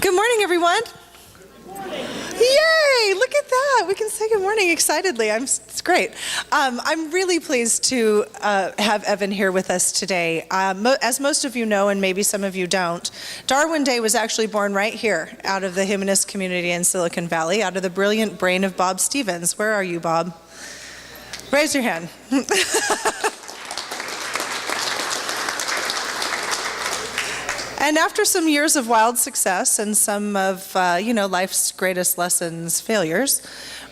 Good morning, everyone. Good morning. Yay! Look at that. We can say good morning excitedly. It's great. I'm really pleased to have Evan here with us today. As most of you know, and maybe some of you don't, Darwin Day was actually born right here out of the Humanist community in Silicon Valley, out of the brilliant brain of Bob Stevens. Where are you, Bob? Raise your hand. And after some years of wild success and some of life's greatest lessons, failures,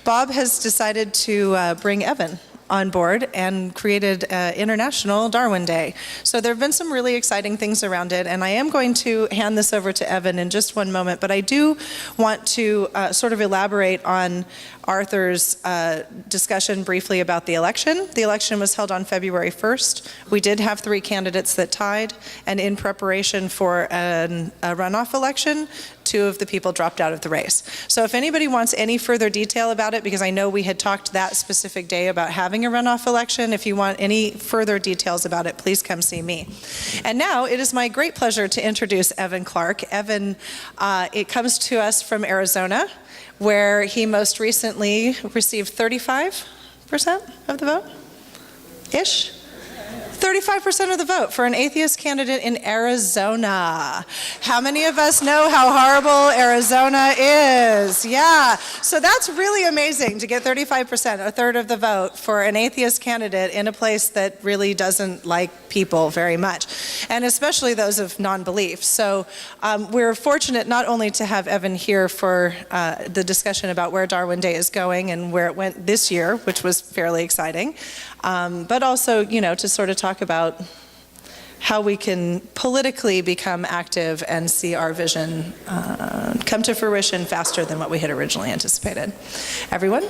Bob has decided to bring Evan on board and created International Darwin Day. So there have been some really exciting things around it, and I am going to hand this over to Evan in just one moment, but I do want to sort of elaborate on Arthur's discussion briefly about the election. The election was held on February 1st. We did have 3 candidates that tied, and in preparation for a runoff election, 2 of the people dropped out of the race. So if anybody wants any further detail about it, because I know we had talked that specific day about having a runoff election, if you want any further details about it, please come see me. And now it is my great pleasure to introduce Evan Clark. Evan, it comes to us from Arizona, where he most recently received 35% of the vote-ish? 35% of the vote for an atheist candidate in Arizona. How many of us know how horrible Arizona is? Yeah, so that's really amazing to get 35%, a third of the vote for an atheist candidate in a place that really doesn't like people very much, and especially those of non-belief. So we're fortunate not only to have Evan here for the discussion about where Darwin Day is going and where it went this year, which was fairly exciting, but also, to sort of talk about how we can politically become active and see our vision come to fruition faster than what we had originally anticipated. Everyone,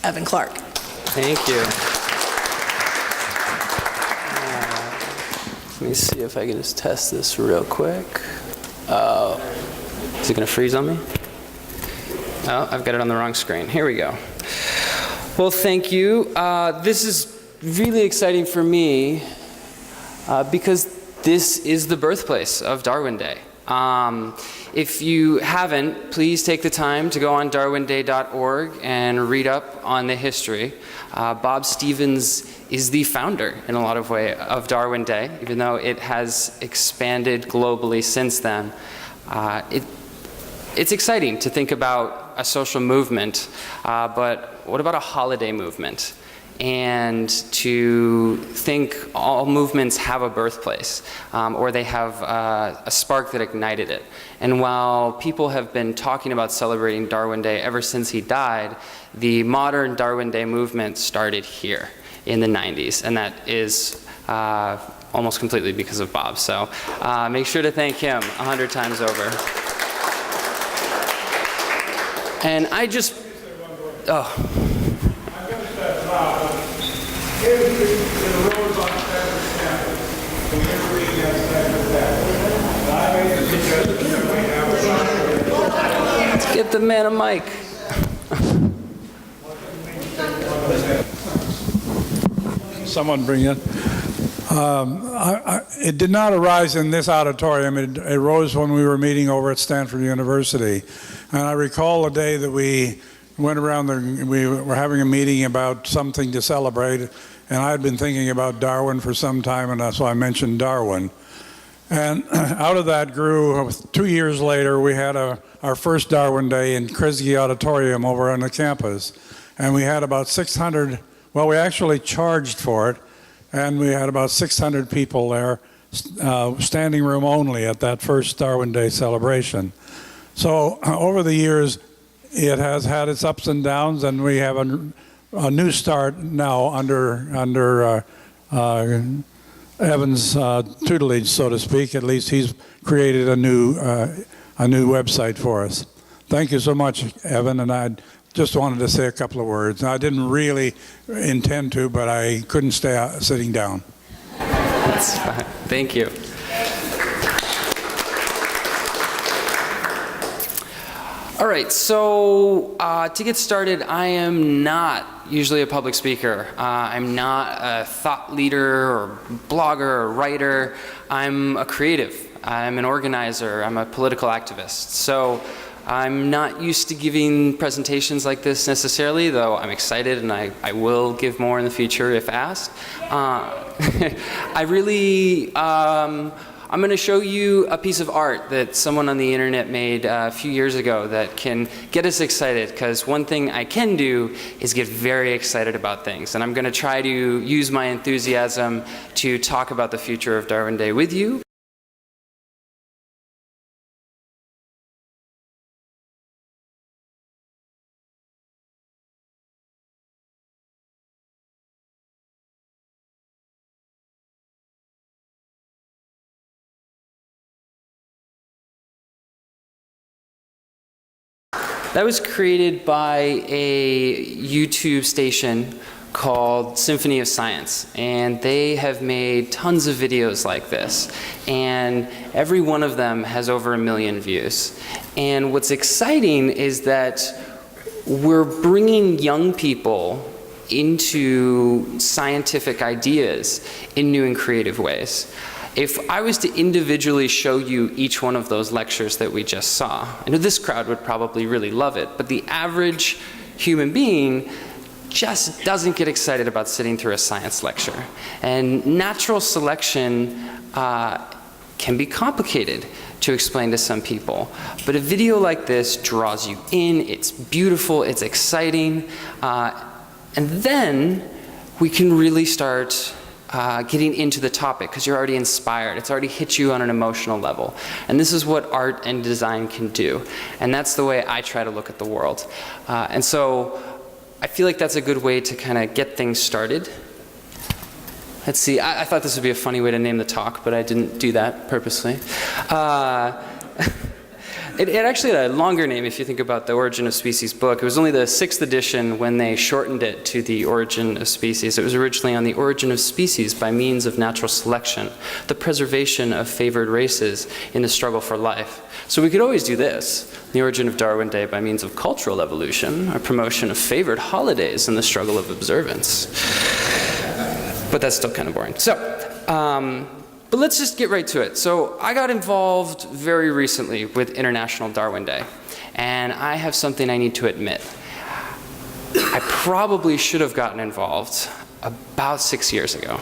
Evan Clark. Thank you. Let me see if I can just test this real quick. Is it going to freeze on me? Oh, I've got it on the wrong screen. Here we go. Well, thank you. This is really exciting for me because this is the birthplace of Darwin Day. If you haven't, please take the time to go on darwinday.org and read up on the history. Bob Stevens is the founder, in a lot of ways, of Darwin Day, even though it has expanded globally since then. It's exciting to think about a social movement, but what about a holiday movement? And to think all movements have a birthplace, or they have a spark that ignited it. And while people have been talking about celebrating Darwin Day ever since he died, the modern Darwin Day movement started here in the 90s, and that is almost completely because of Bob. So make sure to thank him 100 times over. And I just, Let's get the man a mic. Someone bring it. It did not arise in this auditorium. It arose when we were meeting over at Stanford University. And I recall the day that we went around there, we were having a meeting about something to celebrate, and I had been thinking about Darwin for some time, and so I mentioned Darwin. And out of that grew, 2 years later, we had our first Darwin Day in Kresge Auditorium over on the campus. And we had about 600, well, we actually charged for it, and we had about 600 people there, standing room only at that first Darwin Day celebration. So over the years, it has had its ups and downs, and we have a new start now under Evan's tutelage, so to speak. At least he's created a new website for us. Thank you so much, Evan, and I just wanted to say a couple of words. I didn't really intend to, but I couldn't stay sitting down. That's fine. Thank you. All right, so to get started, I am not usually a public speaker. I'm not a thought leader or blogger or writer. I'm a creative. I'm an organizer. I'm a political activist. So I'm not used to giving presentations like this necessarily, though I'm excited and I will give more in the future if asked. I really, I'm going to show you a piece of art that someone on the internet made a few years ago that can get us excited, because one thing I can do is get very excited about things. And I'm going to try to use my enthusiasm to talk about the future of Darwin Day with you. That was created by a YouTube station called Symphony of Science, and they have made tons of videos like this, and every one of them has over 1 million views. And what's exciting is that we're bringing young people into scientific ideas in new and creative ways. If I was to individually show you each one of those lectures that we just saw, I know this crowd would probably really love it, but the average human being just doesn't get excited about sitting through a science lecture. And natural selection can be complicated to explain to some people. But a video like this draws you in, it's beautiful, it's exciting, and then we can really start getting into the topic, because you're already inspired. It's already hit you on an emotional level. And this is what art and design can do. And that's the way I try to look at the world. And so I feel like that's a good way to kind of get things started. Let's see, I thought this would be a funny way to name the talk, but I didn't do that purposely. It actually had a longer name if you think about the Origin of Species book. It was only the 6th edition when they shortened it to the Origin of Species. It was originally on the origin of species by means of natural selection, the preservation of favored races in the struggle for life. So we could always do this, the origin of Darwin Day by means of cultural evolution, or promotion of favored holidays in the struggle of observance. But that's still kind of boring. So, but let's just get right to it. So I got involved very recently with International Darwin Day, and I have something I need to admit. I probably should have gotten involved about 6 years ago,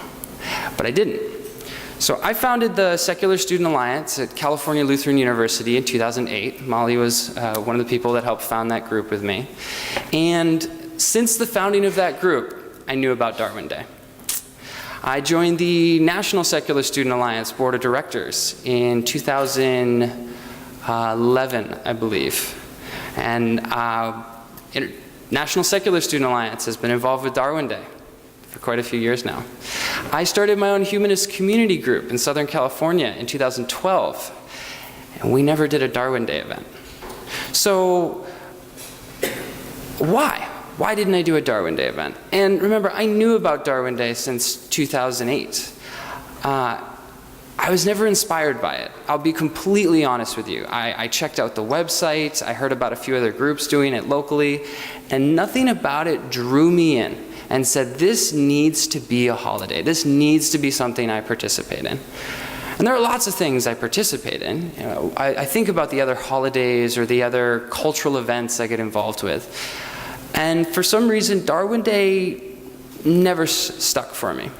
but I didn't. So I founded the Secular Student Alliance at California Lutheran University in 2008. Molly was one of the people that helped found that group with me. And since the founding of that group, I knew about Darwin Day. I joined the National Secular Student Alliance Board of Directors in 2011, I believe. And National Secular Student Alliance has been involved with Darwin Day for quite a few years now. I started my own Humanist community group in Southern California in 2012, and we never did a Darwin Day event. So why? Why didn't I do a Darwin Day event? And remember, I knew about Darwin Day since 2008. I was never inspired by it. I'll be completely honest with you. I checked out the website, I heard about a few other groups doing it locally, and nothing about it drew me in and said, this needs to be a holiday. This needs to be something I participate in. And there are lots of things I participate in. You know, I think about the other holidays or the other cultural events I get involved with. And for some reason, Darwin Day never stuck for me.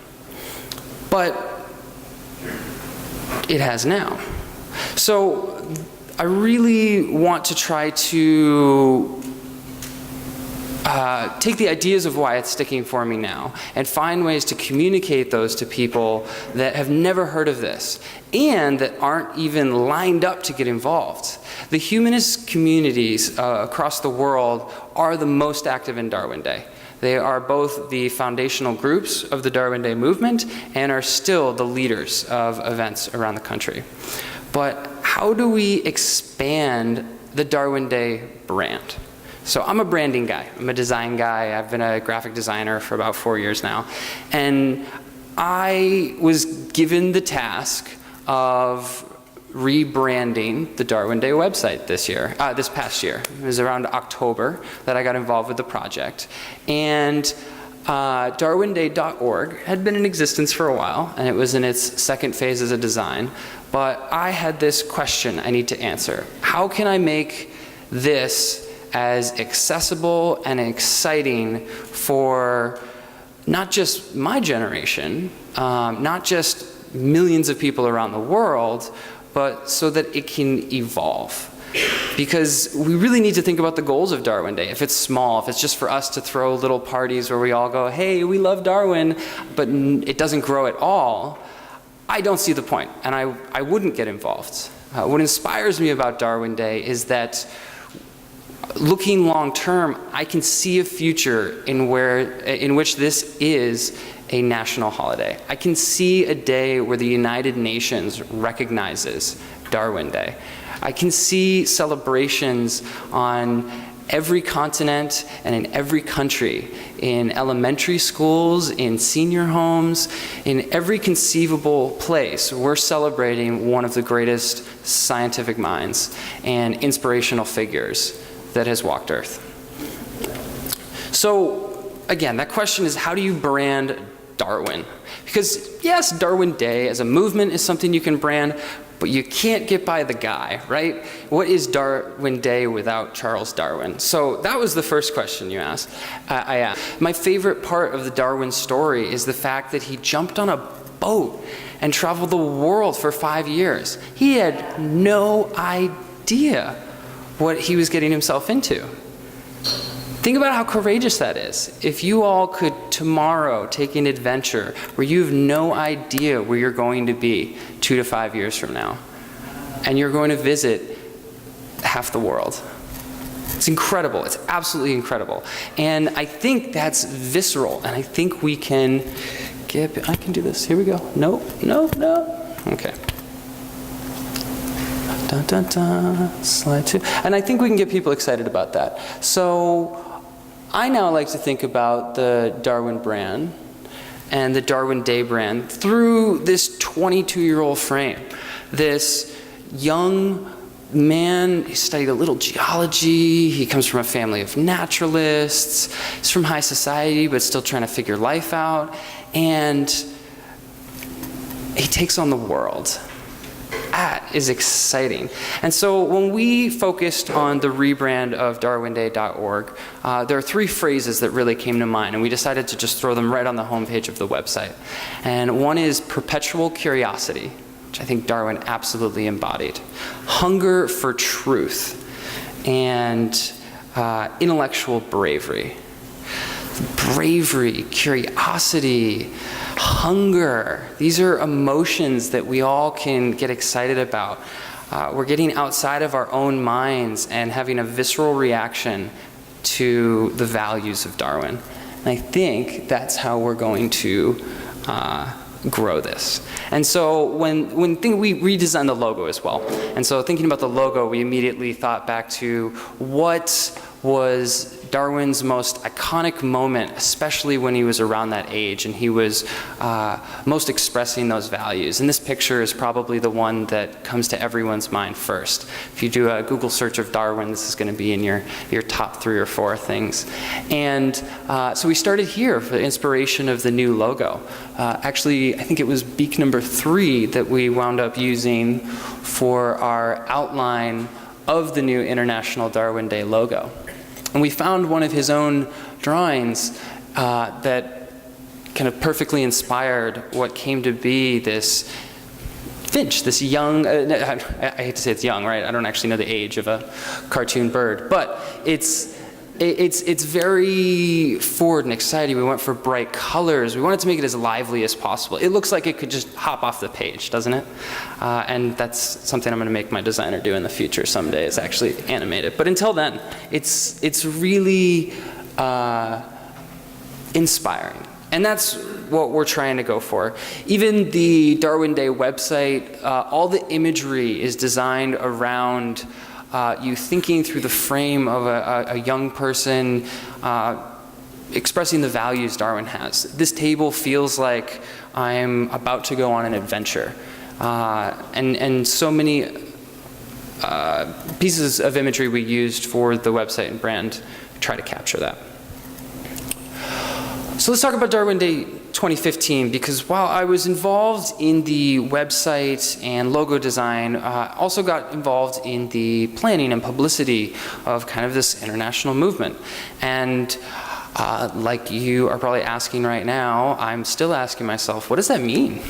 But it has now. So I really want to try to take the ideas of why it's sticking for me now and find ways to communicate those to people that have never heard of this and that aren't even lined up to get involved. The humanist communities across the world are the most active in Darwin Day. They are both the foundational groups of the Darwin Day movement and are still the leaders of events around the country. But how do we expand the Darwin Day brand? So I'm a branding guy. I'm a design guy. I've been a graphic designer for about 4 years now. And I was given the task of rebranding the Darwin Day website this past year. It was around October that I got involved with the project. And DarwinDay.org had been in existence for a while, and it was in its second phase as a design, but I had this question I need to answer. How can I make this as accessible and exciting for not just my generation, not just millions of people around the world, but so that it can evolve? Because we really need to think about the goals of Darwin Day. If it's small, if it's just for us to throw little parties where we all go, hey, we love Darwin, but it doesn't grow at all, I don't see the point, and I wouldn't get involved. What inspires me about Darwin Day is that looking long term, I can see a future in which this is a national holiday. I can see a day where the United Nations recognizes Darwin Day. I can see celebrations on every continent and in every country, in elementary schools, in senior homes, in every conceivable place. We're celebrating one of the greatest scientific minds and inspirational figures that has walked Earth. So again, that question is, how do you brand Darwin? Because yes, Darwin Day as a movement is something you can brand, but you can't get by the guy, right? What is Darwin Day without Charles Darwin? So that was the first question you asked. I asked. My favorite part of the Darwin story is the fact that he jumped on a boat and traveled the world for 5 years. He had no idea what he was getting himself into. Think about how courageous that is. If you all could tomorrow take an adventure where you have no idea where you're going to be 2 to 5 years from now, and you're going to visit half the world. It's incredible. It's absolutely incredible. And I think that's visceral, and I think we can I can do this. Here we go. No. Okay. Dun, dun, dun. Slide 2. And I think we can get people excited about that. So I now like to think about the Darwin brand and the Darwin Day brand through this 22-year-old frame. This young man, he studied a little geology, he comes from a family of naturalists, he's from high society but still trying to figure life out, and he takes on the world. That is exciting. And so when we focused on the rebrand of DarwinDay.org, there are 3 phrases that really came to mind, and we decided to just throw them right on the homepage of the website. And one is perpetual curiosity, which I think Darwin absolutely embodied. Hunger for truth and intellectual bravery. Bravery, curiosity, hunger. These are emotions that we all can get excited about. We're getting outside of our own minds and having a visceral reaction to the values of Darwin. And I think that's how we're going to grow this. And so we redesigned the logo as well. And so thinking about the logo, we immediately thought back to what was Darwin's most iconic moment, especially when he was around that age and he was most expressing those values. And this picture is probably the one that comes to everyone's mind first. If you do a Google search of Darwin, this is going to be in your top 3 or 4 things. And so we started here for the inspiration of the new logo. Actually, I think it was beak number 3 that we wound up using for our outline of the new International Darwin Day logo. And we found one of his own drawings that kind of perfectly inspired what came to be this finch, this young, I hate to say it's young, right? I don't actually know the age of a cartoon bird, but it's very forward and exciting. We went for bright colors. We wanted to make it as lively as possible. It looks like it could just hop off the page, doesn't it? And that's something I'm going to make my designer do in the future someday, is actually animate it. But until then, it's really inspiring. And that's what we're trying to go for. Even the Darwin Day website, all the imagery is designed around you thinking through the frame of a young person expressing the values Darwin has. This table feels like I'm about to go on an adventure. And so many pieces of imagery we used for the website and brand try to capture that. So let's talk about Darwin Day 2015, because while I was involved in the website and logo design, I also got involved in the planning and publicity of kind of this international movement. And like you are probably asking right now, I'm still asking myself, what does that mean?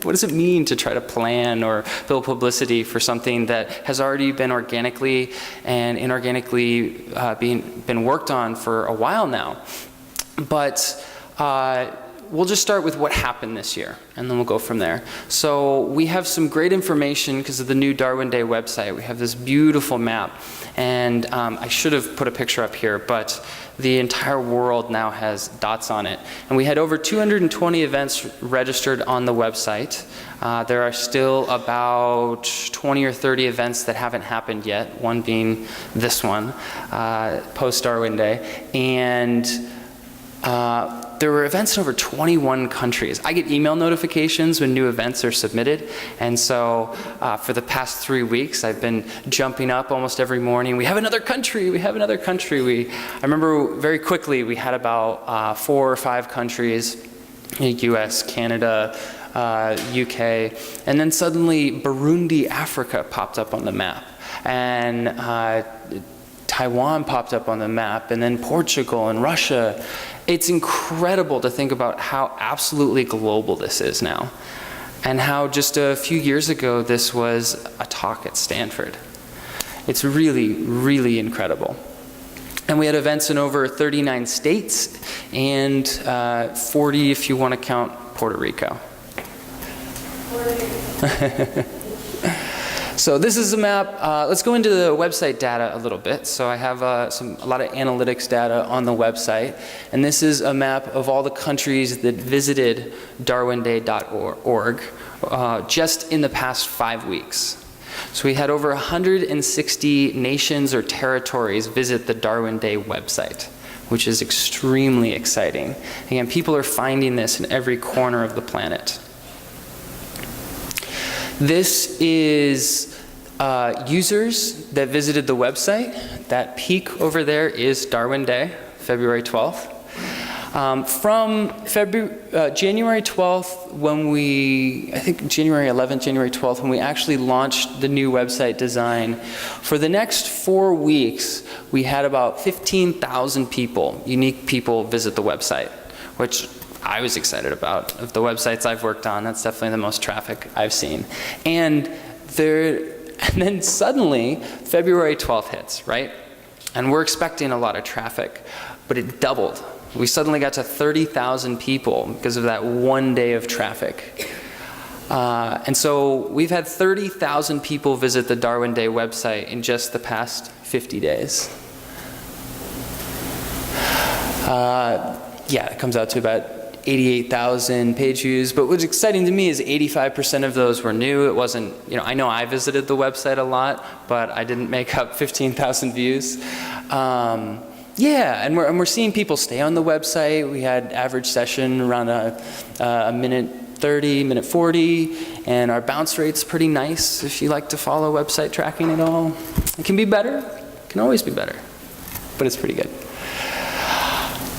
What does it mean to try to plan or build publicity for something that has already been organically and inorganically been worked on for a while now? But we'll just start with what happened this year, and then we'll go from there. So we have some great information because of the new Darwin Day website. We have this beautiful map, and I should have put a picture up here, but the entire world now has dots on it. And we had over 220 events registered on the website. There are still about 20 or 30 events that haven't happened yet, one being this one, post-Darwin Day. And there were events in over 21 countries. I get email notifications when new events are submitted, and so for the past 3 weeks I've been jumping up almost every morning. We have another country, we have another country. I remember very quickly we had about 4 or 5 countries, US, Canada, UK, and then suddenly Burundi, Africa popped up on the map, and Taiwan popped up on the map, and then Portugal and Russia. It's incredible to think about how absolutely global this is now, and how just a few years ago this was a talk at Stanford. It's really, really incredible. And we had events in over 39 states, and 40 if you want to count Puerto Rico. So this is a map. Let's go into the website data a little bit. So I have a lot of analytics data on the website. And this is a map of all the countries that visited darwinday.org just in the past 5 weeks. So we had over 160 nations or territories visit the Darwin Day website, which is extremely exciting. Again, people are finding this in every corner of the planet. This is users that visited the website. That peak over there is Darwin Day, February 12th. From January 12th, I think January 11th, January 12th, when we actually launched the new website design, for the next 4 weeks, we had about 15,000 people, unique people, visit the website, which I was excited about. Of the websites I've worked on, that's definitely the most traffic I've seen. And then suddenly, February 12th hits, right? And we're expecting a lot of traffic, but it doubled. We suddenly got to 30,000 people because of that one day of traffic. And so we've had 30,000 people visit the Darwin Day website in just the past 50 days. Yeah, it comes out to about 88,000 page views, but what's exciting to me is 85% of those were new. It wasn't, I know I visited the website a lot, but I didn't make up 15,000 views. Yeah, and we're seeing people stay on the website. We had average session around a minute 30, minute 40, and our bounce rate's pretty nice if you like to follow website tracking at all. It can be better, it can always be better, but it's pretty good.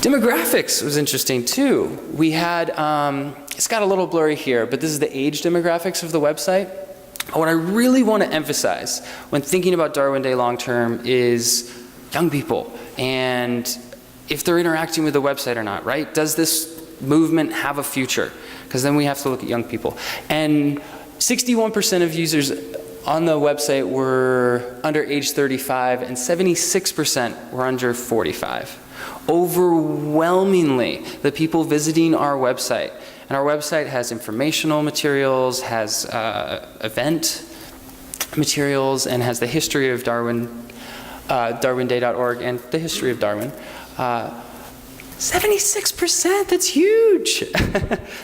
Demographics was interesting too. We had, it's got a little blurry here, but this is the age demographics of the website. What I really want to emphasize when thinking about Darwin Day long term is young people, and if they're interacting with the website or not, right? Does this movement have a future? Because then we have to look at young people. And 61% of users on the website were under age 35, and 76% were under 45. Overwhelmingly, the people visiting our website, and our website has informational materials, has event materials, and has the history of Darwin, darwinday.org, and the history of Darwin. 76%, that's huge.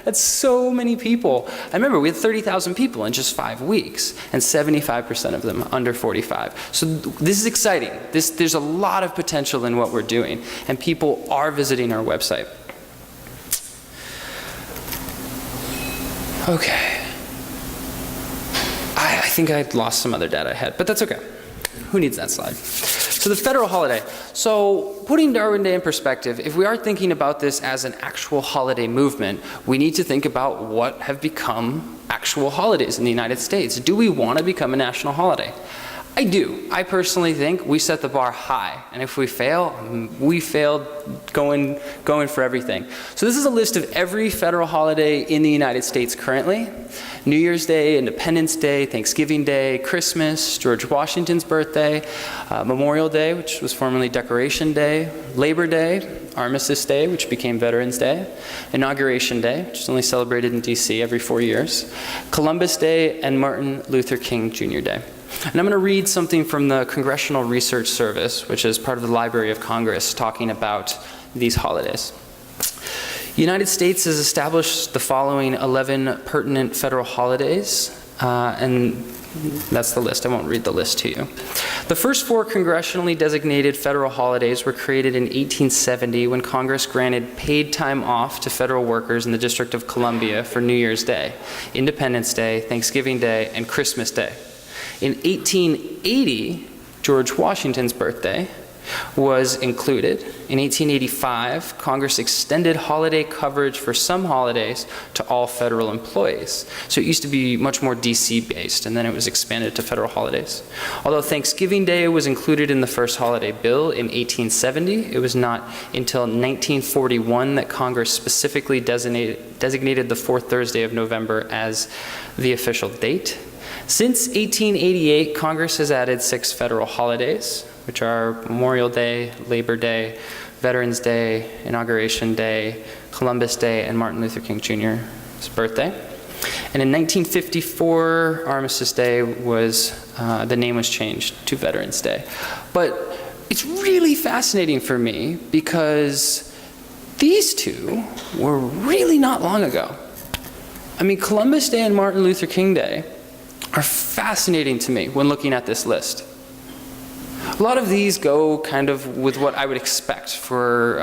That's so many people. I remember we had 30,000 people in just 5 weeks, and 75% of them under 45. So this is exciting. There's a lot of potential in what we're doing, and people are visiting our website. Okay. I think I lost some other data I had, but that's okay. Who needs that slide? So the federal holiday. So putting Darwin Day in perspective, if we are thinking about this as an actual holiday movement, we need to think about what have become actual holidays in the United States. Do we want to become a national holiday? I do. I personally think we set the bar high, and if we fail, we failed going for everything. So this is a list of every federal holiday in the United States currently. New Year's Day, Independence Day, Thanksgiving Day, Christmas, George Washington's birthday, Memorial Day, which was formerly Decoration Day, Labor Day, Armistice Day, which became Veterans Day, Inauguration Day, which is only celebrated in DC every 4 years, Columbus Day, and Martin Luther King Jr. Day. And I'm going to read something from the Congressional Research Service, which is part of the Library of Congress, talking about these holidays. The United States has established the following 11 pertinent federal holidays, and that's the list. I won't read the list to you. The first 4 congressionally designated federal holidays were created in 1870 when Congress granted paid time off to federal workers in the District of Columbia for New Year's Day, Independence Day, Thanksgiving Day, and Christmas Day. In 1880, George Washington's birthday was included. In 1885, Congress extended holiday coverage for some holidays to all federal employees. So it used to be much more DC based, and then it was expanded to federal holidays. Although Thanksgiving Day was included in the first holiday bill in 1870, it was not until 1941 that Congress specifically designated the 4th Thursday of November as the official date. Since 1888, Congress has added 6 federal holidays, which are Memorial Day, Labor Day, Veterans Day, Inauguration Day, Columbus Day, and Martin Luther King Jr.'s birthday. And in 1954, Armistice Day was, the name was changed to Veterans Day. But it's really fascinating for me because these two were really not long ago. I mean, Columbus Day and Martin Luther King Day are fascinating to me when looking at this list. A lot of these go kind of with what I would expect for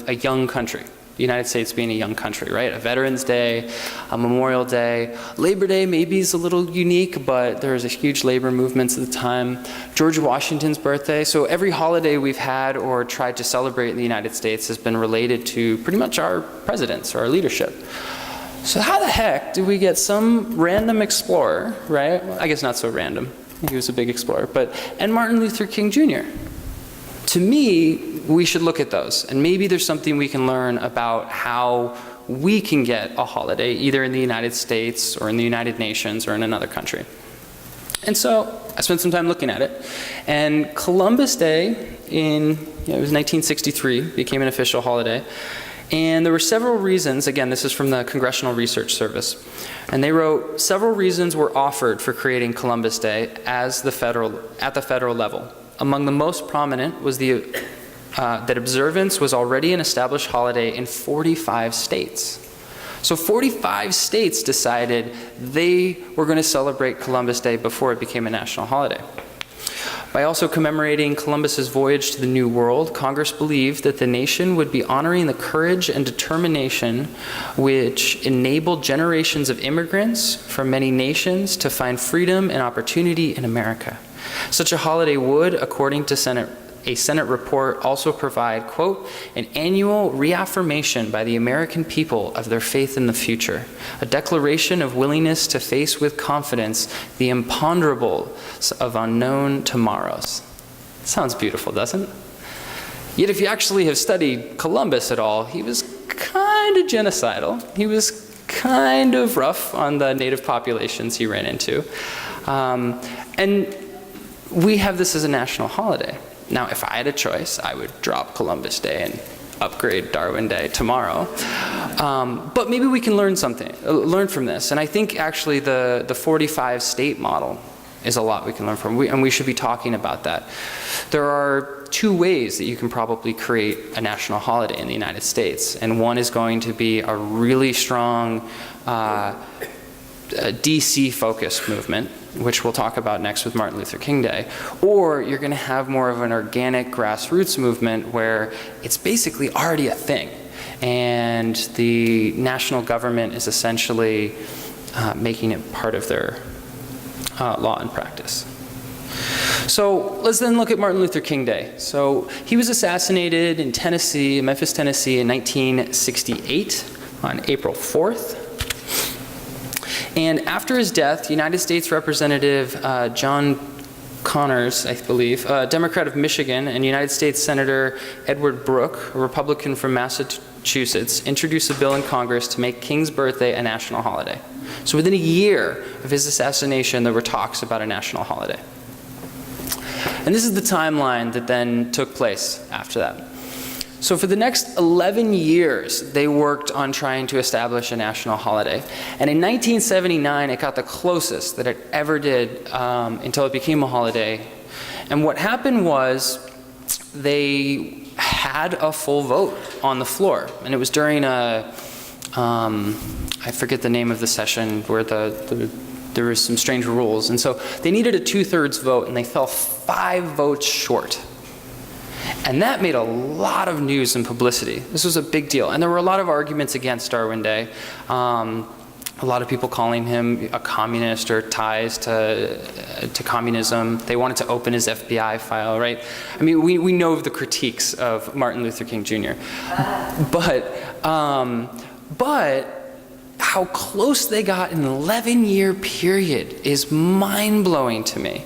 a young country, the United States being a young country, right? A Veterans Day, a Memorial Day. Labor Day maybe is a little unique, but there was a huge labor movements at the time. George Washington's birthday. So every holiday we've had or tried to celebrate in the United States has been related to pretty much our presidents or our leadership. So how the heck did we get some random explorer, right? Well, I guess not so random. He was a big explorer, and Martin Luther King Jr. To me, we should look at those, and maybe there's something we can learn about how we can get a holiday, either in the United States or in the United Nations or in another country. And so I spent some time looking at it, and Columbus Day it was 1963, became an official holiday. And there were several reasons, again, this is from the Congressional Research Service, and they wrote, several reasons were offered for creating Columbus Day at the federal level. Among the most prominent was that observance was already an established holiday in 45 states. So 45 states decided they were going to celebrate Columbus Day before it became a national holiday. By also commemorating Columbus's voyage to the New World, Congress believed that the nation would be honoring the courage and determination which enabled generations of immigrants from many nations to find freedom and opportunity in America. Such a holiday would, according to a Senate report, also provide, quote, an annual reaffirmation by the American people of their faith in the future, a declaration of willingness to face with confidence the imponderables of unknown tomorrows. Sounds beautiful, doesn't it? Yet if you actually have studied Columbus at all, he was kind of genocidal. He was kind of rough on the native populations he ran into. And we have this as a national holiday. Now, if I had a choice, I would drop Columbus Day and upgrade Darwin Day tomorrow. But maybe we can learn from this. And I think actually the 45 state model is a lot we can learn from, and we should be talking about that. There are 2 ways that you can probably create a national holiday in the United States. And one is going to be a really strong DC-focused movement, which we'll talk about next with Martin Luther King Day, or you're going to have more of an organic grassroots movement where it's basically already a thing, and the national government is essentially making it part of their law and practice. So let's then look at Martin Luther King Day. So he was assassinated in Tennessee, Memphis, Tennessee in 1968 on April 4th. And after his death, United States Representative John Connors, I believe, a Democrat of Michigan, and United States Senator Edward Brooke, a Republican from Massachusetts, introduced a bill in Congress to make King's birthday a national holiday. So within a year of his assassination, there were talks about a national holiday. And this is the timeline that then took place after that. So for the next 11 years, they worked on trying to establish a national holiday. And in 1979, it got the closest that it ever did until it became a holiday. And what happened was they had a full vote on the floor. And it was during a, I forget the name of the session, where there was some strange rules. And so they needed a 2/3 vote, and they fell 5 votes short. And that made a lot of news and publicity. This was a big deal. And there were a lot of arguments against Darwin Day. A lot of people calling him a communist or ties to communism. They wanted to open his FBI file, right? I mean, we know of the critiques of Martin Luther King Jr. But how close they got in an 11-year period is mind-blowing to me.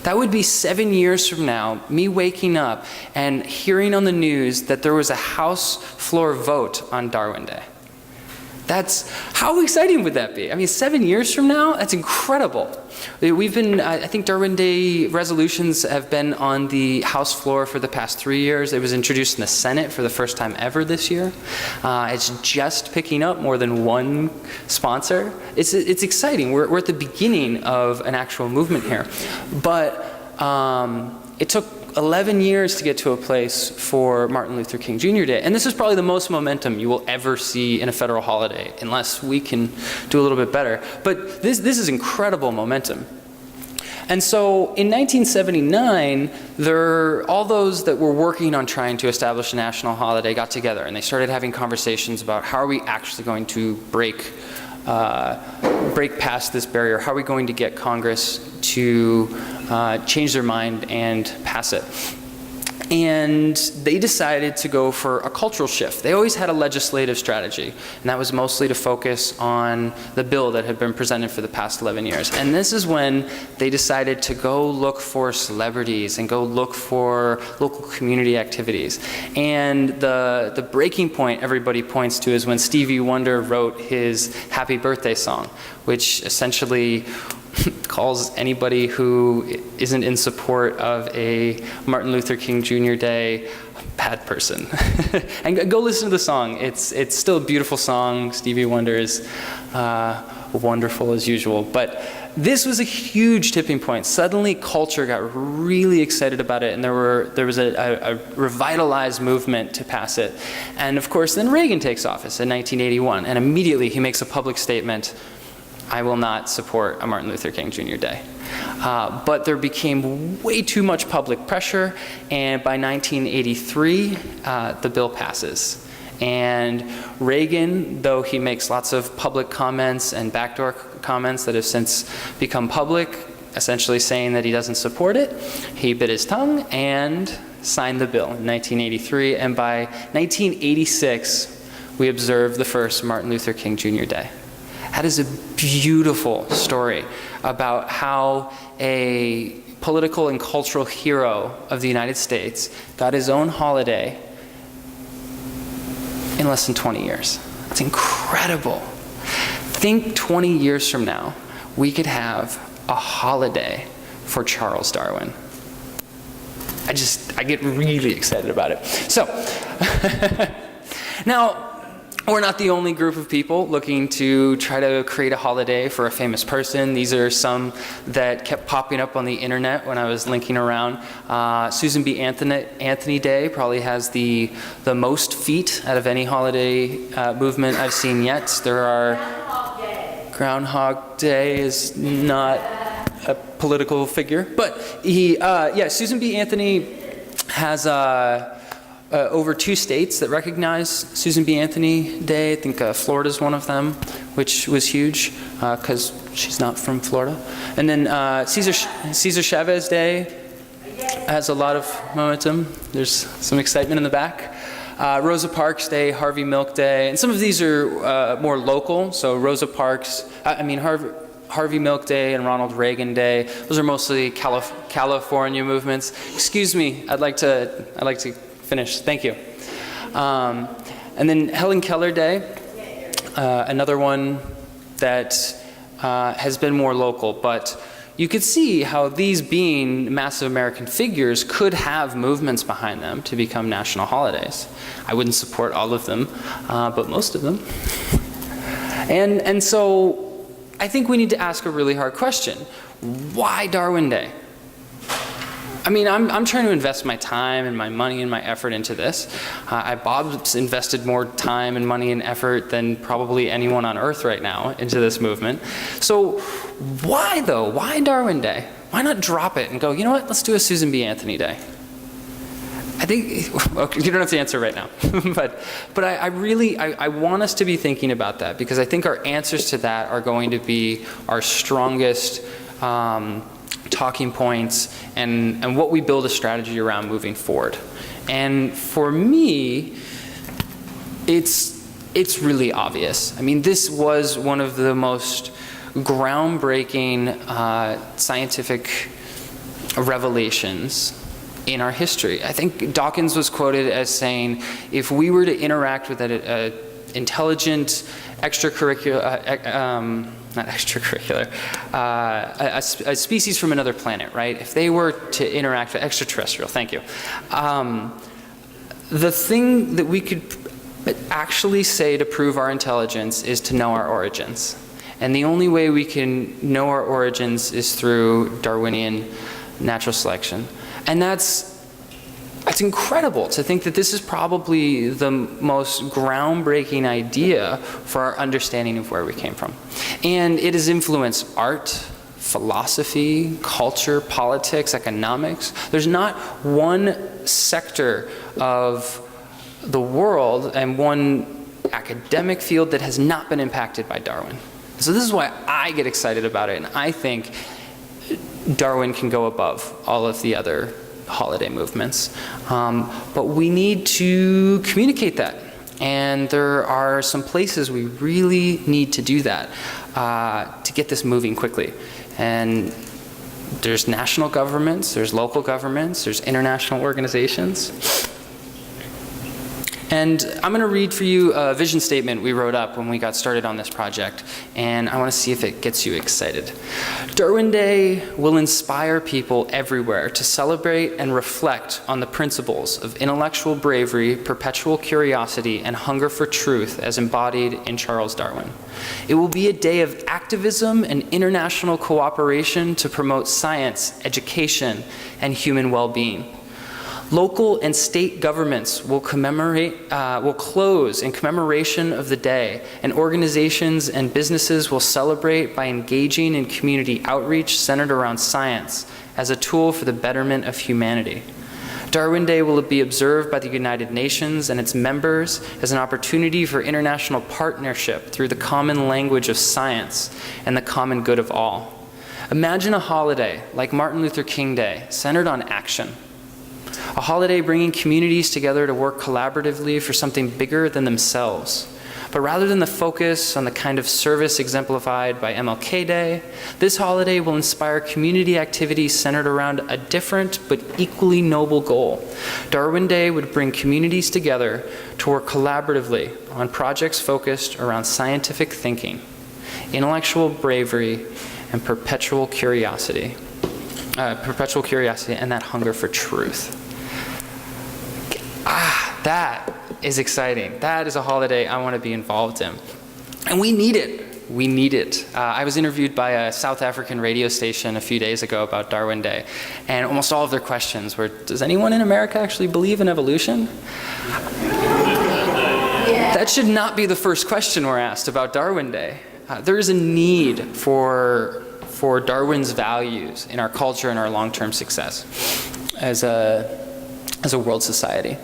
That would be 7 years from now, me waking up and hearing on the news that there was a House floor vote on Darwin Day. How exciting would that be? I mean, 7 years from now, that's incredible. We've been, I think Darwin Day resolutions have been on the House floor for the past 3 years. It was introduced in the Senate for the first time ever this year. It's just picking up more than one sponsor. It's exciting. We're at the beginning of an actual movement here. But it took 11 years to get to a place for Martin Luther King Jr. Day. And this is probably the most momentum you will ever see in a federal holiday, unless we can do a little bit better. But this is incredible momentum. And so in 1979, all those that were working on trying to establish a national holiday got together, and they started having conversations about how are we actually going to break past this barrier? How are we going to get Congress to change their mind and pass it? And they decided to go for a cultural shift. They always had a legislative strategy, and that was mostly to focus on the bill that had been presented for the past 11 years. And this is when they decided to go look for celebrities and go look for local community activities. And the breaking point everybody points to is when Stevie Wonder wrote his Happy Birthday song, which essentially calls anybody who isn't in support of a Martin Luther King Jr. Day a bad person. And go listen to the song. It's still a beautiful song. Stevie Wonder is wonderful as usual. But this was a huge tipping point. Suddenly culture got really excited about it, and there was a revitalized movement to pass it. And of course, then Reagan takes office in 1981, and immediately he makes a public statement: I will not support a Martin Luther King Jr. Day. But there became way too much public pressure, and by 1983, the bill passes. And Reagan, though he makes lots of public comments and backdoor comments that have since become public, essentially saying that he doesn't support it, he bit his tongue and signed the bill in 1983. And by 1986, we observed the first Martin Luther King Jr. Day. That is a beautiful story about how a political and cultural hero of the United States got his own holiday in less than 20 years. It's incredible. Think 20 years from now, we could have a holiday for Charles Darwin. I get really excited about it. So, now, we're not the only group of people looking to try to create a holiday for a famous person. These are some that kept popping up on the internet when I was linking around. Susan B. Anthony Day probably has the most feet out of any holiday movement I've seen yet. There are Groundhog Day is not a political figure, but Susan B. Anthony has over 2 states that recognize Susan B. Anthony Day. I think Florida's one of them, which was huge because she's not from Florida. And then Cesar Chavez Day, has a lot of momentum. There's some excitement in the back. Rosa Parks Day, Harvey Milk Day, and some of these are more local. So Rosa Parks, Harvey Milk Day and Ronald Reagan Day. Those are mostly California movements. Excuse me, I'd like to finish. Thank you. And then Helen Keller Day, another one that has been more local, but you could see how these being massive American figures could have movements behind them to become national holidays. I wouldn't support all of them, but most of them. And so I think we need to ask a really hard question. Why Darwin Day? I mean, I'm trying to invest my time and my money and my effort into this. Bob's invested more time and money and effort than probably anyone on Earth right now into this movement. So why though? Why Darwin Day? Why not drop it and go, you know what, let's do a Susan B. Anthony Day? I think, okay, you don't have to answer right now, but I really want us to be thinking about that, because I think our answers to that are going to be our strongest talking points and what we build a strategy around moving forward. And for me, it's really obvious. I mean, this was one of the most groundbreaking scientific revelations in our history. I think Dawkins was quoted as saying, if we were to interact with an intelligent a species from another planet, right? If they were to interact with extraterrestrial, thank you. The thing that we could actually say to prove our intelligence is to know our origins. And the only way we can know our origins is through Darwinian natural selection. And that's incredible to think that this is probably the most groundbreaking idea for our understanding of where we came from. And it has influenced art, philosophy, culture, politics, economics. There's not one sector of the world and one academic field that has not been impacted by Darwin. So this is why I get excited about it, and I think Darwin can go above all of the other holiday movements. But we need to communicate that. And there are some places we really need to do that to get this moving quickly. And there's national governments, there's local governments, there's international organizations. And I'm going to read for you a vision statement we wrote up when we got started on this project, and I want to see if it gets you excited. Darwin Day will inspire people everywhere to celebrate and reflect on the principles of intellectual bravery, perpetual curiosity, and hunger for truth as embodied in Charles Darwin. It will be a day of activism and international cooperation to promote science, education, and human well-being. Local and state governments will close in commemoration of the day, and organizations and businesses will celebrate by engaging in community outreach centered around science as a tool for the betterment of humanity. Darwin Day will be observed by the United Nations and its members as an opportunity for international partnership through the common language of science and the common good of all. Imagine a holiday like Martin Luther King Day, centered on action. A holiday bringing communities together to work collaboratively for something bigger than themselves. But rather than the focus on the kind of service exemplified by MLK Day, this holiday will inspire community activities centered around a different but equally noble goal. Darwin Day would bring communities together to work collaboratively on projects focused around scientific thinking, intellectual bravery, and perpetual curiosity and that hunger for truth. That is exciting. That is a holiday I want to be involved in. And we need it. We need it. I was interviewed by a South African radio station a few days ago about Darwin Day, and almost all of their questions were, does anyone in America actually believe in evolution? That should not be the first question we're asked about Darwin Day. There is a need for Darwin's values in our culture and our long-term success as a world society.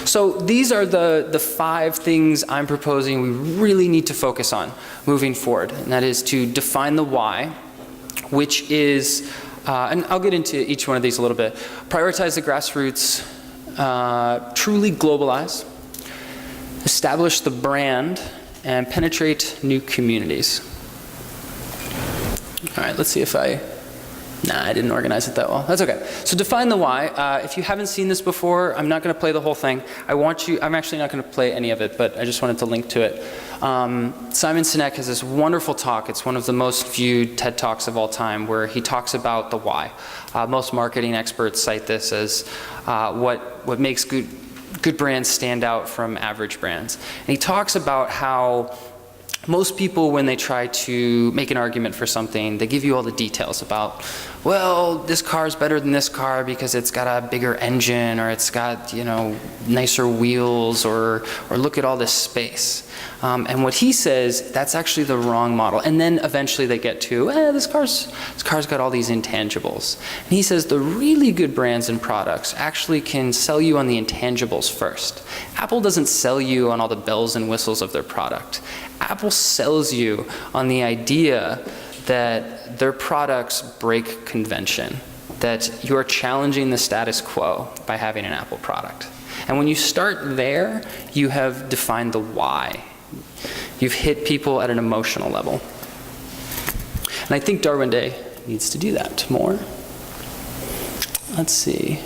So these are the 5 things I'm proposing we really need to focus on moving forward. And that is to define the why, which is and I'll get into each one of these a little bit. Prioritize the grassroots, truly globalize, establish the brand, and penetrate new communities. All right, let's see if I didn't organize it that well. That's okay. So define the why. If you haven't seen this before, I'm not going to play the whole thing. I'm actually not going to play any of it, but I just wanted to link to it. Simon Sinek has this wonderful talk. It's one of the most viewed TED Talks of all time, where he talks about the why. Most marketing experts cite this as what makes good brands stand out from average brands. And he talks about how most people, when they try to make an argument for something, they give you all the details about, well, this car is better than this car because it's got a bigger engine, or it's got, nicer wheels, or look at all this space. And what he says, that's actually the wrong model. And then eventually they get to, this car's got all these intangibles. And he says the really good brands and products actually can sell you on the intangibles first. Apple doesn't sell you on all the bells and whistles of their product. Apple sells you on the idea that their products break convention, that you are challenging the status quo by having an Apple product. And when you start there, you have defined the why. You've hit people at an emotional level. And I think Darwin Day needs to do that more. Let's see.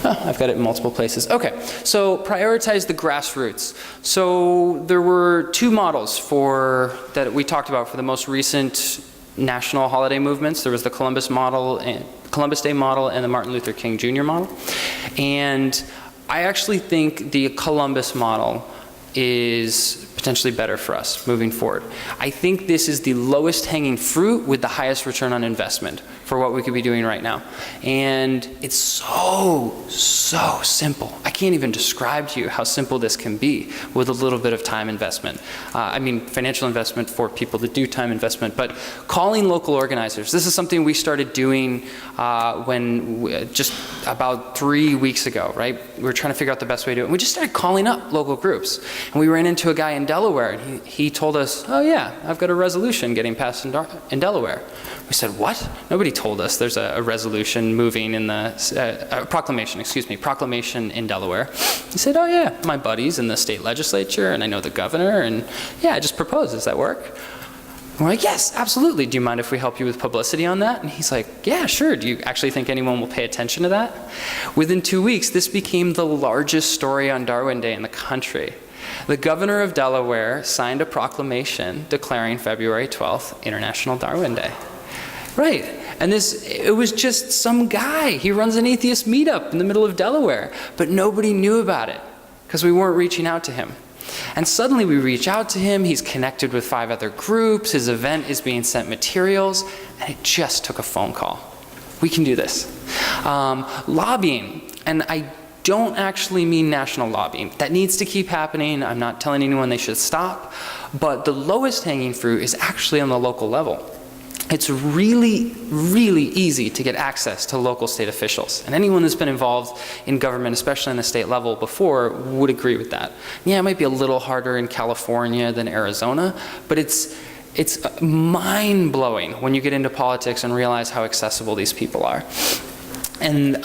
I've got it in multiple places. Okay, so prioritize the grassroots. So there were two models that we talked about for the most recent national holiday movements. There was the Columbus Day model and the Martin Luther King Jr. model. And I actually think the Columbus model is potentially better for us moving forward. I think this is the lowest hanging fruit with the highest return on investment for what we could be doing right now. And it's so simple. I can't even describe to you how simple this can be with a little bit of time investment. Financial investment for people that do time investment, but calling local organizers. This is something we started doing just about 3 weeks ago, right? We were trying to figure out the best way to do it. And we just started calling up local groups. And we ran into a guy in Delaware, and he told us, oh yeah, I've got a resolution getting passed in Delaware. We said, what? Nobody told us there's a resolution moving in proclamation in Delaware. He said, oh yeah, my buddy's in the state legislature, and I know the governor, and yeah, I just proposed. Does that work? And we're like, yes, absolutely. Do you mind if we help you with publicity on that? And he's like, yeah, sure. Do you actually think anyone will pay attention to that? Within 2 weeks, this became the largest story on Darwin Day in the country. The governor of Delaware signed a proclamation declaring February 12th International Darwin Day. Right. And it was just some guy. He runs an atheist meetup in the middle of Delaware, but nobody knew about it because we weren't reaching out to him. And suddenly we reach out to him. He's connected with 5 other groups. His event is being sent materials, and it just took a phone call. We can do this. Lobbying, and I don't actually mean national lobbying. That needs to keep happening. I'm not telling anyone they should stop, but the lowest hanging fruit is actually on the local level. It's really, really easy to get access to local state officials. And anyone that's been involved in government, especially on the state level before, would agree with that. Yeah, it might be a little harder in California than Arizona, but it's mind-blowing when you get into politics and realize how accessible these people are. And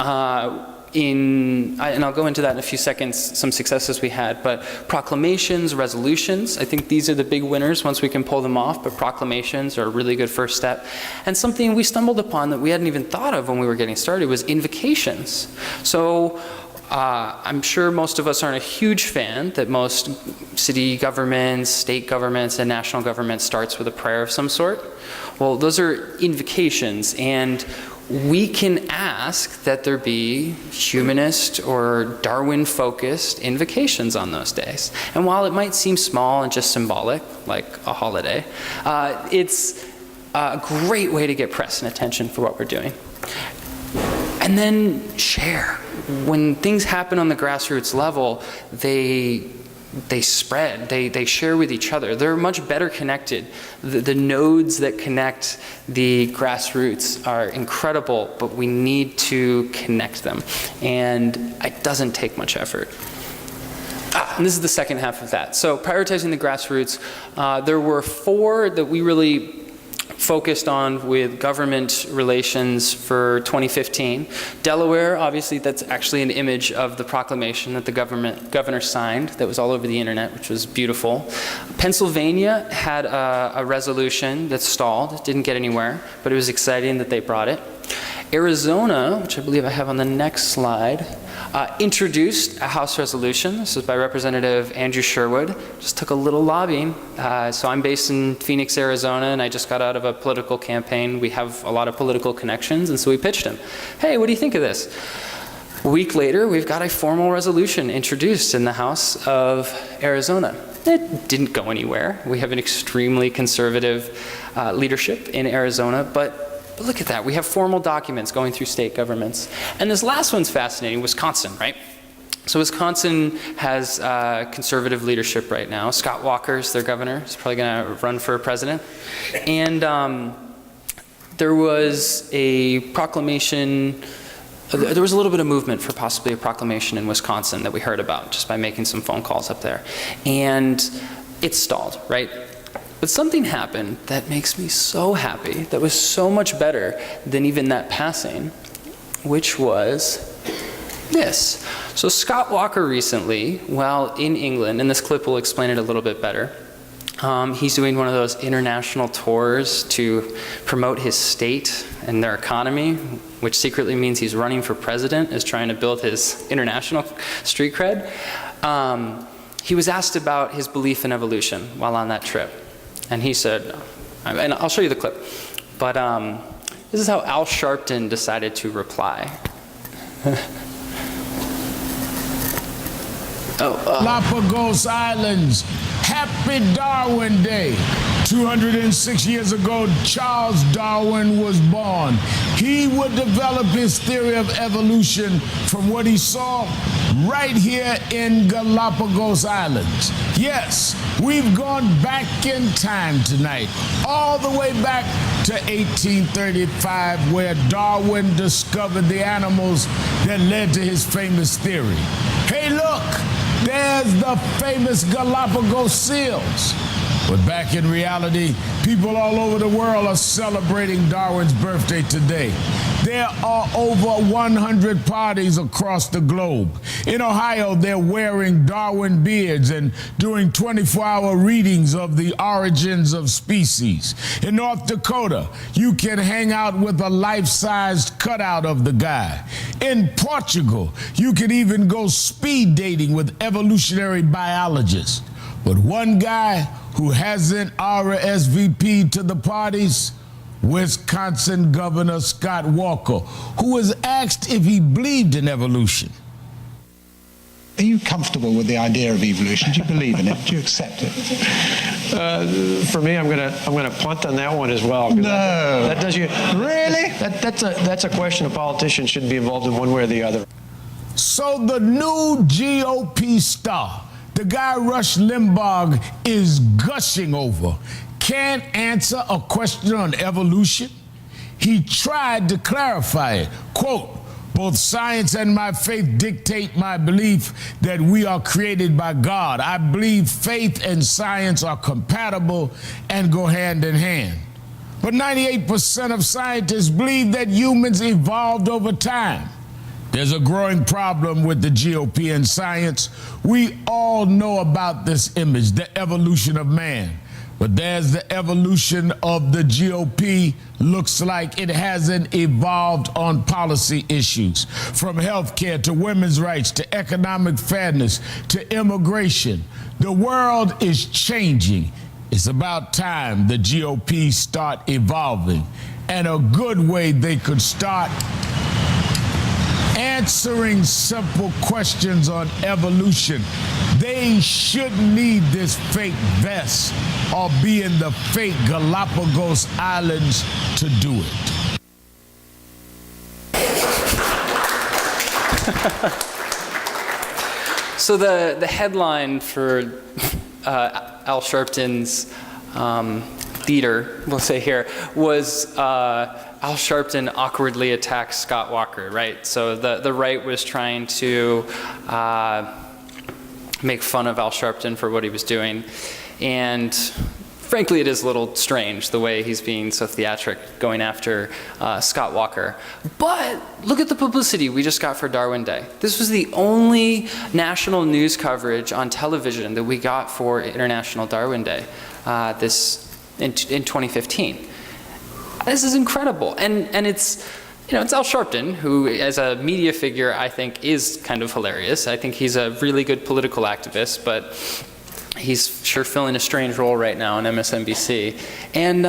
I'll go into that in a few seconds, some successes we had, but proclamations, resolutions, I think these are the big winners once we can pull them off, but proclamations are a really good first step. And something we stumbled upon that we hadn't even thought of when we were getting started was invocations. So I'm sure most of us aren't a huge fan that most city governments, state governments, and national government starts with a prayer of some sort. Well, those are invocations, and we can ask that there be humanist or Darwin-focused invocations on those days. And while it might seem small and just symbolic, like a holiday, it's a great way to get press and attention for what we're doing. And then share. When things happen on the grassroots level, they spread, they share with each other. They're much better connected. The nodes that connect the grassroots are incredible, but we need to connect them. And it doesn't take much effort. And this is the second half of that. So prioritizing the grassroots, there were 4 that we really focused on with government relations for 2015. Delaware, obviously, that's actually an image of the proclamation that the governor signed that was all over the internet, which was beautiful. Pennsylvania had a resolution that stalled, it didn't get anywhere, but it was exciting that they brought it. Arizona, which I believe I have on the next slide, introduced a House resolution. This was by Representative Andrew Sherwood. Just took a little lobbying. So I'm based in Phoenix, Arizona, and I just got out of a political campaign. We have a lot of political connections, and so we pitched him. Hey, what do you think of this? A week later, we've got a formal resolution introduced in the House of Arizona. It didn't go anywhere. We have an extremely conservative leadership in Arizona, but look at that. We have formal documents going through state governments. And this last one's fascinating, Wisconsin, right? So Wisconsin has conservative leadership right now. Scott Walker's their governor. He's probably going to run for president. And there was a proclamation. There was a little bit of movement for possibly a proclamation in Wisconsin that we heard about just by making some phone calls up there. And it stalled, right? But something happened that makes me so happy, that was so much better than even that passing, which was this. So Scott Walker recently, while in England, and this clip will explain it a little bit better, he's doing one of those international tours to promote his state and their economy, which secretly means he's running for president, is trying to build his international street cred. He was asked about his belief in evolution while on that trip. And he said, and I'll show you the clip, but this is how Al Sharpton decided to reply. Galapagos Islands, happy Darwin Day. 206 years ago, Charles Darwin was born. He would develop his theory of evolution from what he saw right here in Galapagos Islands. Yes, we've gone back in time tonight, all the way back to 1835, where Darwin discovered the animals that led to his famous theory. Hey, look, there's the famous Galapagos seals. But back in reality, people all over the world are celebrating Darwin's birthday today. There are over 100 parties across the globe. In Ohio, they're wearing Darwin beards and doing 24-hour readings of the origins of species. In North Dakota, you can hang out with a life-sized cutout of the guy. In Portugal, you can even go speed dating with evolutionary biologists. But one guy who hasn't RSVP'd to the parties, Wisconsin Governor Scott Walker, who was asked if he believed in evolution. Are you comfortable with the idea of evolution? Do you believe in it? Do you accept it? For me, I'm gonna punt on that one as well. No. That does you Really? That's a question a politician shouldn't be involved in one way or the other. So the new GOP star, the guy Rush Limbaugh is gushing over, can't answer a question on evolution. He tried to clarify it. Quote, both science and my faith dictate my belief that we are created by God. I believe faith and science are compatible and go hand in hand. But 98% of scientists believe that humans evolved over time. There's a growing problem with the GOP and science. We all know about this image, the evolution of man. But there's the evolution of the GOP. Looks like it hasn't evolved on policy issues, from healthcare to women's rights to economic fairness to immigration. The world is changing. It's about time the GOP start evolving. And a good way they could start answering simple questions on evolution. They shouldn't need this fake vest or be in the fake Galapagos Islands to do it. So the headline for Al Sharpton's theater, we'll say here, was Al Sharpton awkwardly attacks Scott Walker, right? So the right was trying to make fun of Al Sharpton for what he was doing. And frankly, it is a little strange the way he's being so theatric going after Scott Walker. But look at the publicity we just got for Darwin Day. This was the only national news coverage on television that we got for International Darwin Day in 2015. This is incredible, and it's, you know, it's Al Sharpton, who as a media figure I think is kind of hilarious. I think he's a really good political activist, but he's sure filling a strange role right now on MSNBC. And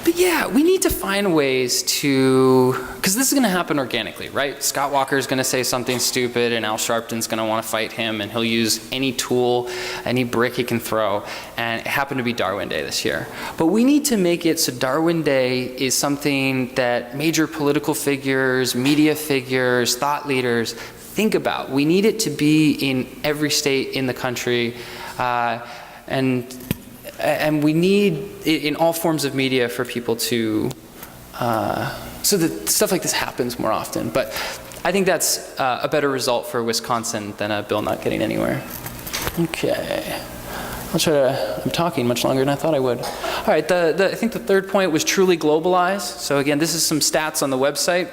but yeah, we need to find ways to, because this is going to happen organically, right? Scott Walker is going to say something stupid, and Al Sharpton's going to want to fight him, and he'll use any tool, any brick he can throw, and it happened to be Darwin Day this year. But we need to make it so Darwin Day is something that major political figures, media figures, thought leaders think about. We need it to be in every state in the country, and we need it in all forms of media for people to, so that stuff like this happens more often. But I think that's a better result for Wisconsin than a bill not getting anywhere. Okay. I'm talking much longer than I thought I would. All right, I think the third point was truly globalize. So again, this is some stats on the website.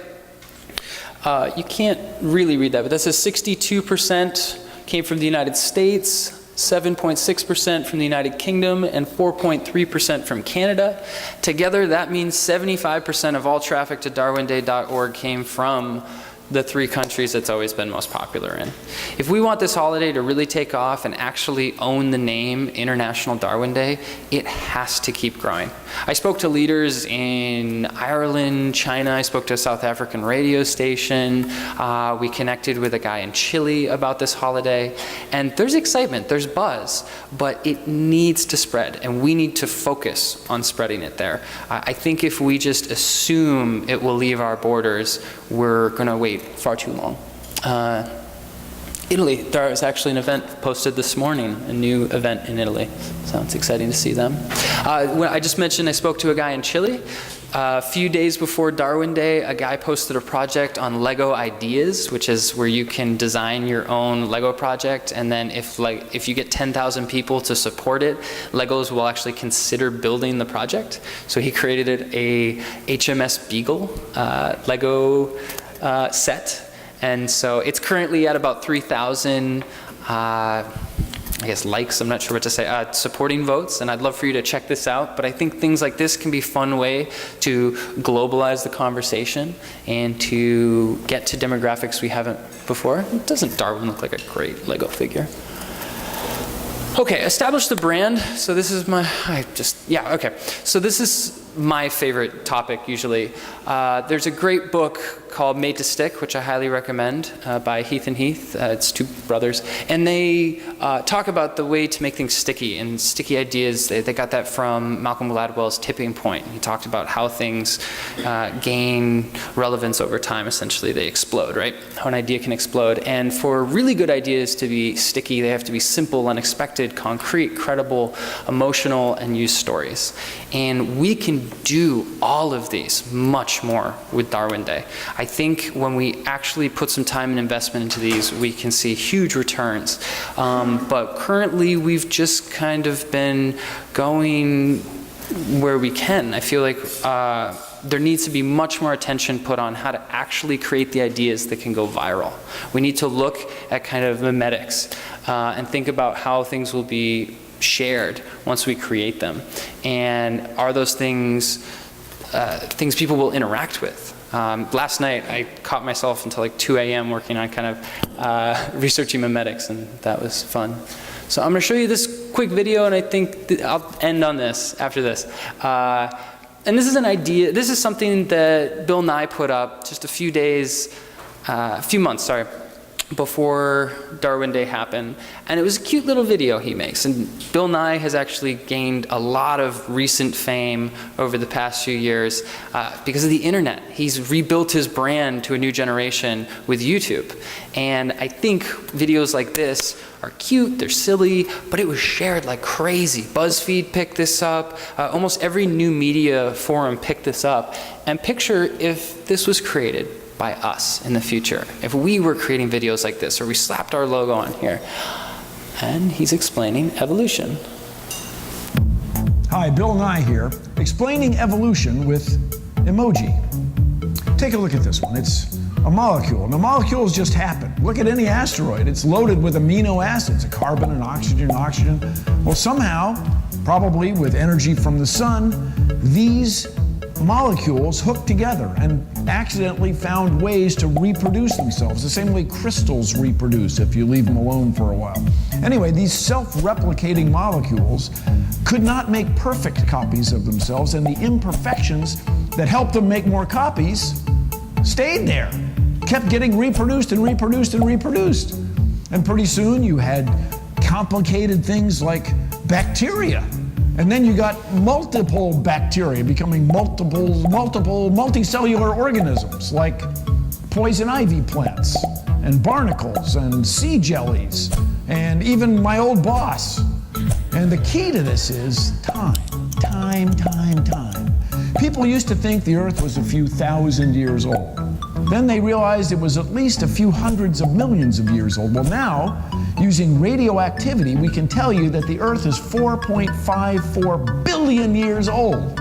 You can't really read that, but that says 62% came from the United States, 7.6% from the United Kingdom, and 4.3% from Canada. Together, that means 75% of all traffic to darwinday.org came from the three countries it's always been most popular in. If we want this holiday to really take off and actually own the name International Darwin Day, it has to keep growing. I spoke to leaders in Ireland, China. I spoke to a South African radio station. We connected with a guy in Chile about this holiday. And there's excitement, there's buzz, but it needs to spread, and we need to focus on spreading it there. I think if we just assume it will leave our borders, we're going to wait far too long. Italy, there was actually an event posted this morning, a new event in Italy. So it's exciting to see them. When I just mentioned I spoke to a guy in Chile. A few days before Darwin Day, a guy posted a project on Lego Ideas, which is where you can design your own Lego project, and then if you get 10,000 people to support it, Legos will actually consider building the project. So he created a HMS Beagle Lego set, and so it's currently at about 3,000 I guess likes, I'm not sure what to say, supporting votes, and I'd love for you to check this out. But I think things like this can be a fun way to globalize the conversation and to get to demographics we haven't before. Doesn't Darwin look like a great Lego figure? Okay, establish the brand. So this is So this is my favorite topic usually. There's a great book called Made to Stick, which I highly recommend, by Heath and Heath. It's two brothers. And they talk about the way to make things sticky and sticky ideas. They got that from Malcolm Gladwell's Tipping Point. He talked about how things gain relevance over time. Essentially, they explode, right? How an idea can explode. And for really good ideas to be sticky, they have to be simple, unexpected, concrete, credible, emotional, and use stories. And we can do all of these much more with Darwin Day. I think when we actually put some time and investment into these, we can see huge returns. But currently, we've just kind of been going where we can. I feel like there needs to be much more attention put on how to actually create the ideas that can go viral. We need to look at kind of memetics and think about how things will be shared once we create them, and are those things things people will interact with. Last night I caught myself until like 2 a.m. working on kind of researching memetics, and that was fun. So I'm going to show you this quick video, and I think I'll end on this after this. And this is an idea, this is something that Bill Nye put up just a few months before Darwin Day happened. And it was a cute little video he makes. And Bill Nye has actually gained a lot of recent fame over the past few years because of the internet. He's rebuilt his brand to a new generation with YouTube. And I think videos like this are cute, they're silly, but it was shared like crazy. BuzzFeed picked this up, almost every new media forum picked this up. And picture if this was created by us in the future. If we were creating videos like this, or we slapped our logo on here. And he's explaining evolution. Hi, Bill Nye here, explaining evolution with emoji. Take a look at this one. It's a molecule. Now, molecules just happen. Look at any asteroid. It's loaded with amino acids, a carbon and oxygen, oxygen. Well, somehow, probably with energy from the sun, these molecules hooked together and accidentally found ways to reproduce themselves, the same way crystals reproduce if you leave them alone for a while. Anyway, these self-replicating molecules could not make perfect copies of themselves, and the imperfections that helped them make more copies stayed there, kept getting reproduced and reproduced and reproduced. And pretty soon you had complicated things like bacteria. And then you got multiple bacteria becoming multiple multicellular organisms like poison ivy plants and barnacles and sea jellies and even my old boss. And the key to this is time. People used to think the Earth was a few thousand years old. Then they realized it was at least a few hundreds of millions of years old. Well, now, using radioactivity, we can tell you that the Earth is 4.54 billion years old.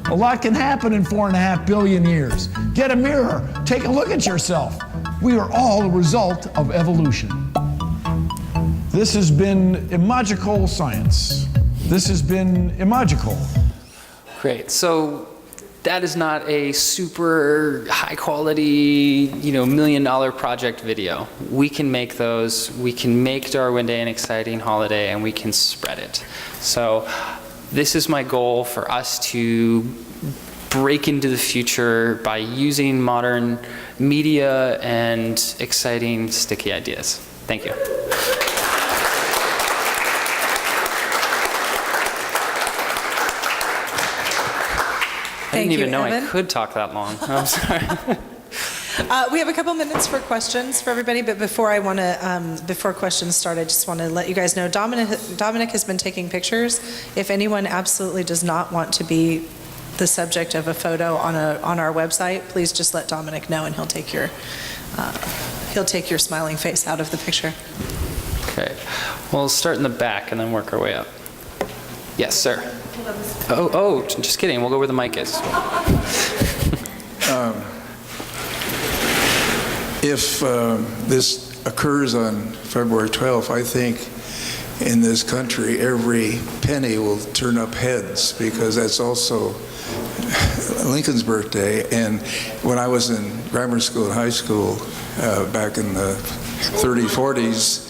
A lot can happen in 4.5 billion years. Get a mirror, take a look at yourself. We are all a result of evolution. This has been Imagical Science. This has been Imagical. Great. So that is not a super high quality, $1 million project video. We can make those. We can make Darwin Day an exciting holiday, and we can spread it. So this is my goal, for us to break into the future by using modern media and exciting, sticky ideas. Thank you. I didn't even know I could talk that long. I'm sorry. We have a couple minutes for questions for everybody, but before questions start, I just want to let you guys know Dominic has been taking pictures. If anyone absolutely does not want to be the subject of a photo on our website, please just let Dominic know, and he'll take your smiling face out of the picture. Okay. We'll start in the back and then work our way up. Yes, sir. Oh, just kidding. We'll go where the mic is. If this occurs on February 12th, I think in this country every penny will turn up heads, because that's also Lincoln's birthday. And when I was in grammar school and high school back in the 30s, 40s,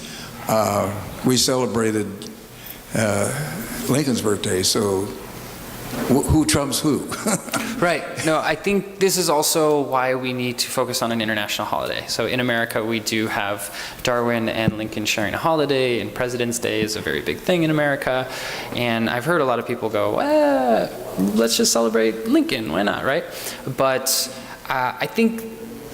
we celebrated Lincoln's birthday. So who trumps who? Right. No, I think this is also why we need to focus on an international holiday. So in America, we do have Darwin and Lincoln sharing a holiday, and President's Day is a very big thing in America. And I've heard a lot of people go, let's just celebrate Lincoln. Why not, right? But I think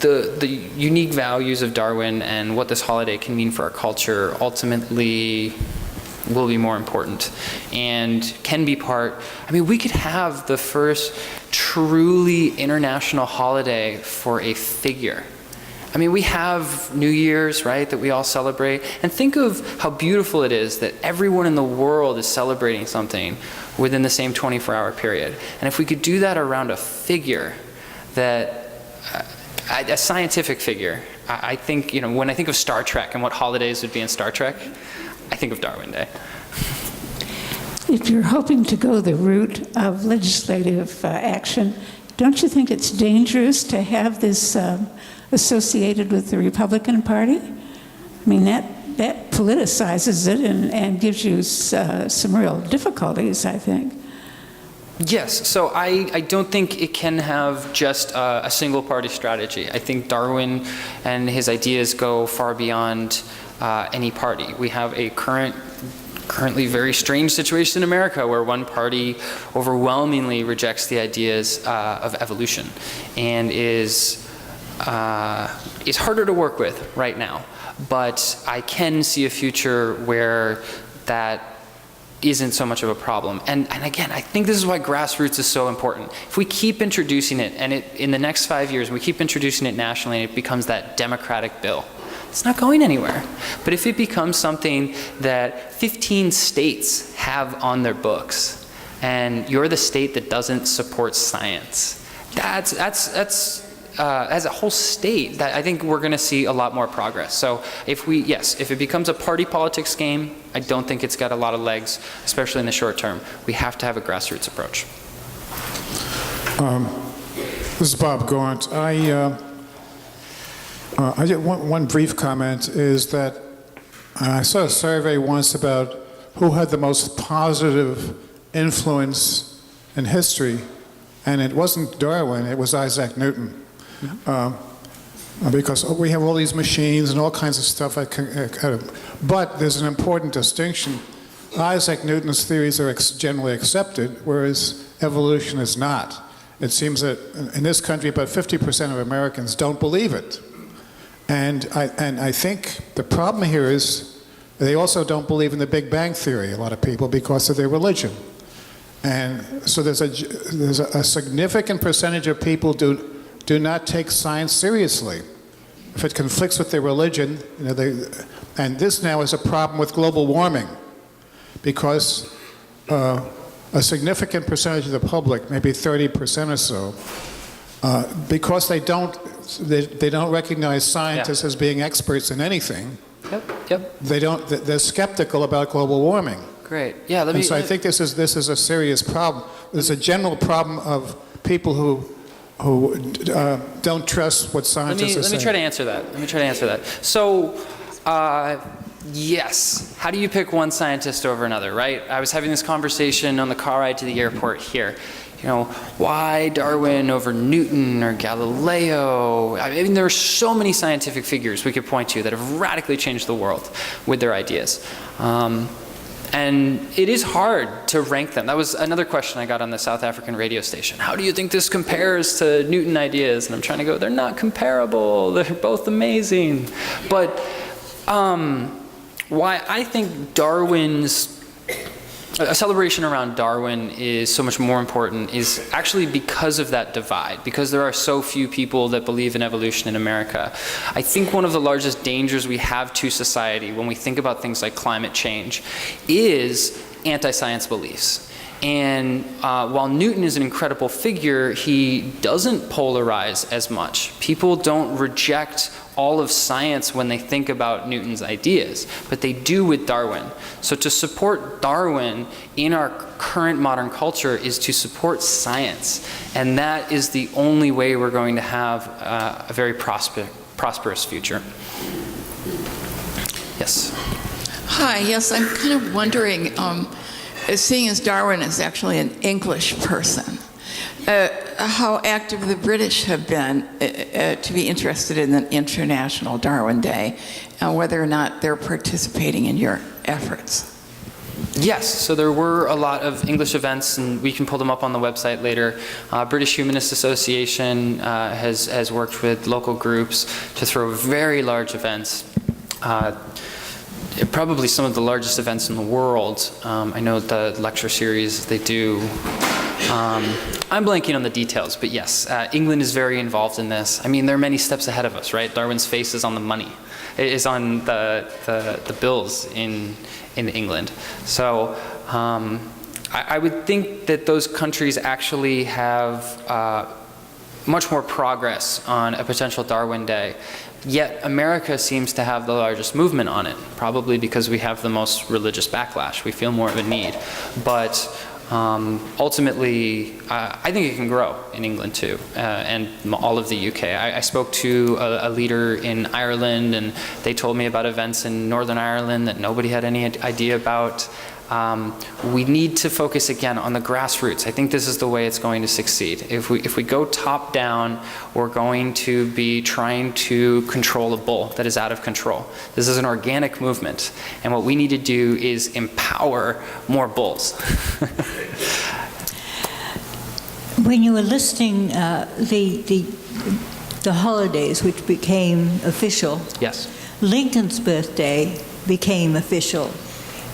the unique values of Darwin and what this holiday can mean for our culture ultimately will be more important and can be part. I mean, we could have the first truly international holiday for a figure. I mean, we have New Year's, right, that we all celebrate. And think of how beautiful it is that everyone in the world is celebrating something within the same 24-hour period. And if we could do that around a figure that, a scientific figure, I think, when I think of Star Trek and what holidays would be in Star Trek, I think of Darwin Day. If you're hoping to go the route of legislative action, don't you think it's dangerous to have this associated with the Republican Party? I mean, that politicizes it and gives you some real difficulties, I think. Yes, so I don't think it can have just a single party strategy. I think Darwin and his ideas go far beyond any party. We have a currently very strange situation in America where one party overwhelmingly rejects the ideas of evolution and is harder to work with right now. But I can see a future where that isn't so much of a problem. And again, I think this is why grassroots is so important. If we keep introducing it, and in the next 5 years, we keep introducing it nationally, and it becomes that democratic bill, it's not going anywhere. But if it becomes something that 15 states have on their books, and you're the state that doesn't support science. That's as a whole state, that I think we're going to see a lot more progress. So if it becomes a party politics game, I don't think it's got a lot of legs, especially in the short term. We have to have a grassroots approach. This is Bob Gaunt. I just one brief comment is that I saw a survey once about who had the most positive influence in history, and it wasn't Darwin, it was Isaac Newton. Because we have all these machines and all kinds of stuff. But there's an important distinction. Isaac Newton's theories are generally accepted, whereas evolution is not. It seems that in this country, about 50% of Americans don't believe it. And I think the problem here is they also don't believe in the Big Bang Theory, a lot of people, because of their religion. And so there's a significant percentage of people do not take science seriously. If it conflicts with their religion, and this now is a problem with global warming, because a significant percentage of the public, maybe 30% or so, because they don't recognize scientists as being experts in anything. Yep. They're skeptical about global warming. Great. Yeah. So I think this is a serious problem. There's a general problem of people who don't trust what scientists are saying. Let me try to answer that. So, yes. How do you pick one scientist over another, right? I was having this conversation on the car ride to the airport here. Why Darwin over Newton or Galileo? I mean, there are so many scientific figures we could point to that have radically changed the world with their ideas. And it is hard to rank them. That was another question I got on the South African radio station. How do you think this compares to Newton ideas? And I'm trying to go, they're not comparable. They're both amazing. But why I think a celebration around Darwin is so much more important is actually because of that divide, because there are so few people that believe in evolution in America. I think one of the largest dangers we have to society when we think about things like climate change is anti-science beliefs. And while Newton is an incredible figure, he doesn't polarize as much. People don't reject all of science when they think about Newton's ideas, but they do with Darwin. So to support Darwin in our current modern culture is to support science. And that is the only way we're going to have a very prosperous future. Yes? Hi, yes, I'm kind of wondering, seeing as Darwin is actually an English person, how active the British have been to be interested in the International Darwin Day, and whether or not they're participating in your efforts. Yes, so there were a lot of English events, and we can pull them up on the website later. British Humanist Association has worked with local groups to throw very large events. Probably some of the largest events in the world. I know the lecture series they do. I'm blanking on the details, but yes, England is very involved in this. I mean, they're many steps ahead of us, right? Darwin's face is on the money. It is on the bills in England. So I would think that those countries actually have much more progress on a potential Darwin Day. Yet America seems to have the largest movement on it, probably because we have the most religious backlash. We feel more of a need. But ultimately, I think it can grow in England too, and all of the UK. I spoke to a leader in Ireland, and they told me about events in Northern Ireland that nobody had any idea about. We need to focus again on the grassroots. I think this is the way it's going to succeed. If we go top down, we're going to be trying to control a bull that is out of control. This is an organic movement, and what we need to do is empower more bulls. When you were listing the holidays which became official, yes, Lincoln's birthday became official.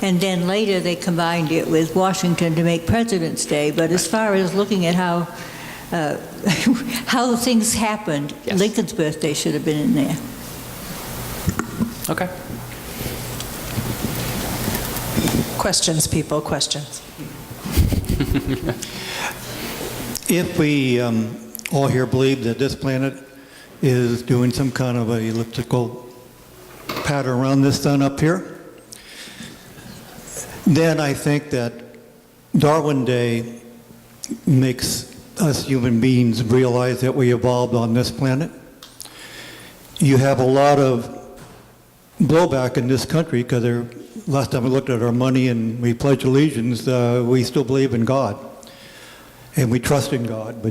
And then later they combined it with Washington to make President's Day. But as far as looking at how things happened, yes, Lincoln's birthday should have been in there. Okay. Questions, people, questions. If we all here believe that this planet is doing some kind of a elliptical pattern around this sun up here, then I think that Darwin Day makes us human beings realize that we evolved on this planet. You have a lot of blowback in this country because last time we looked at our money and we pledged allegiance, we still believe in God and we trust in God.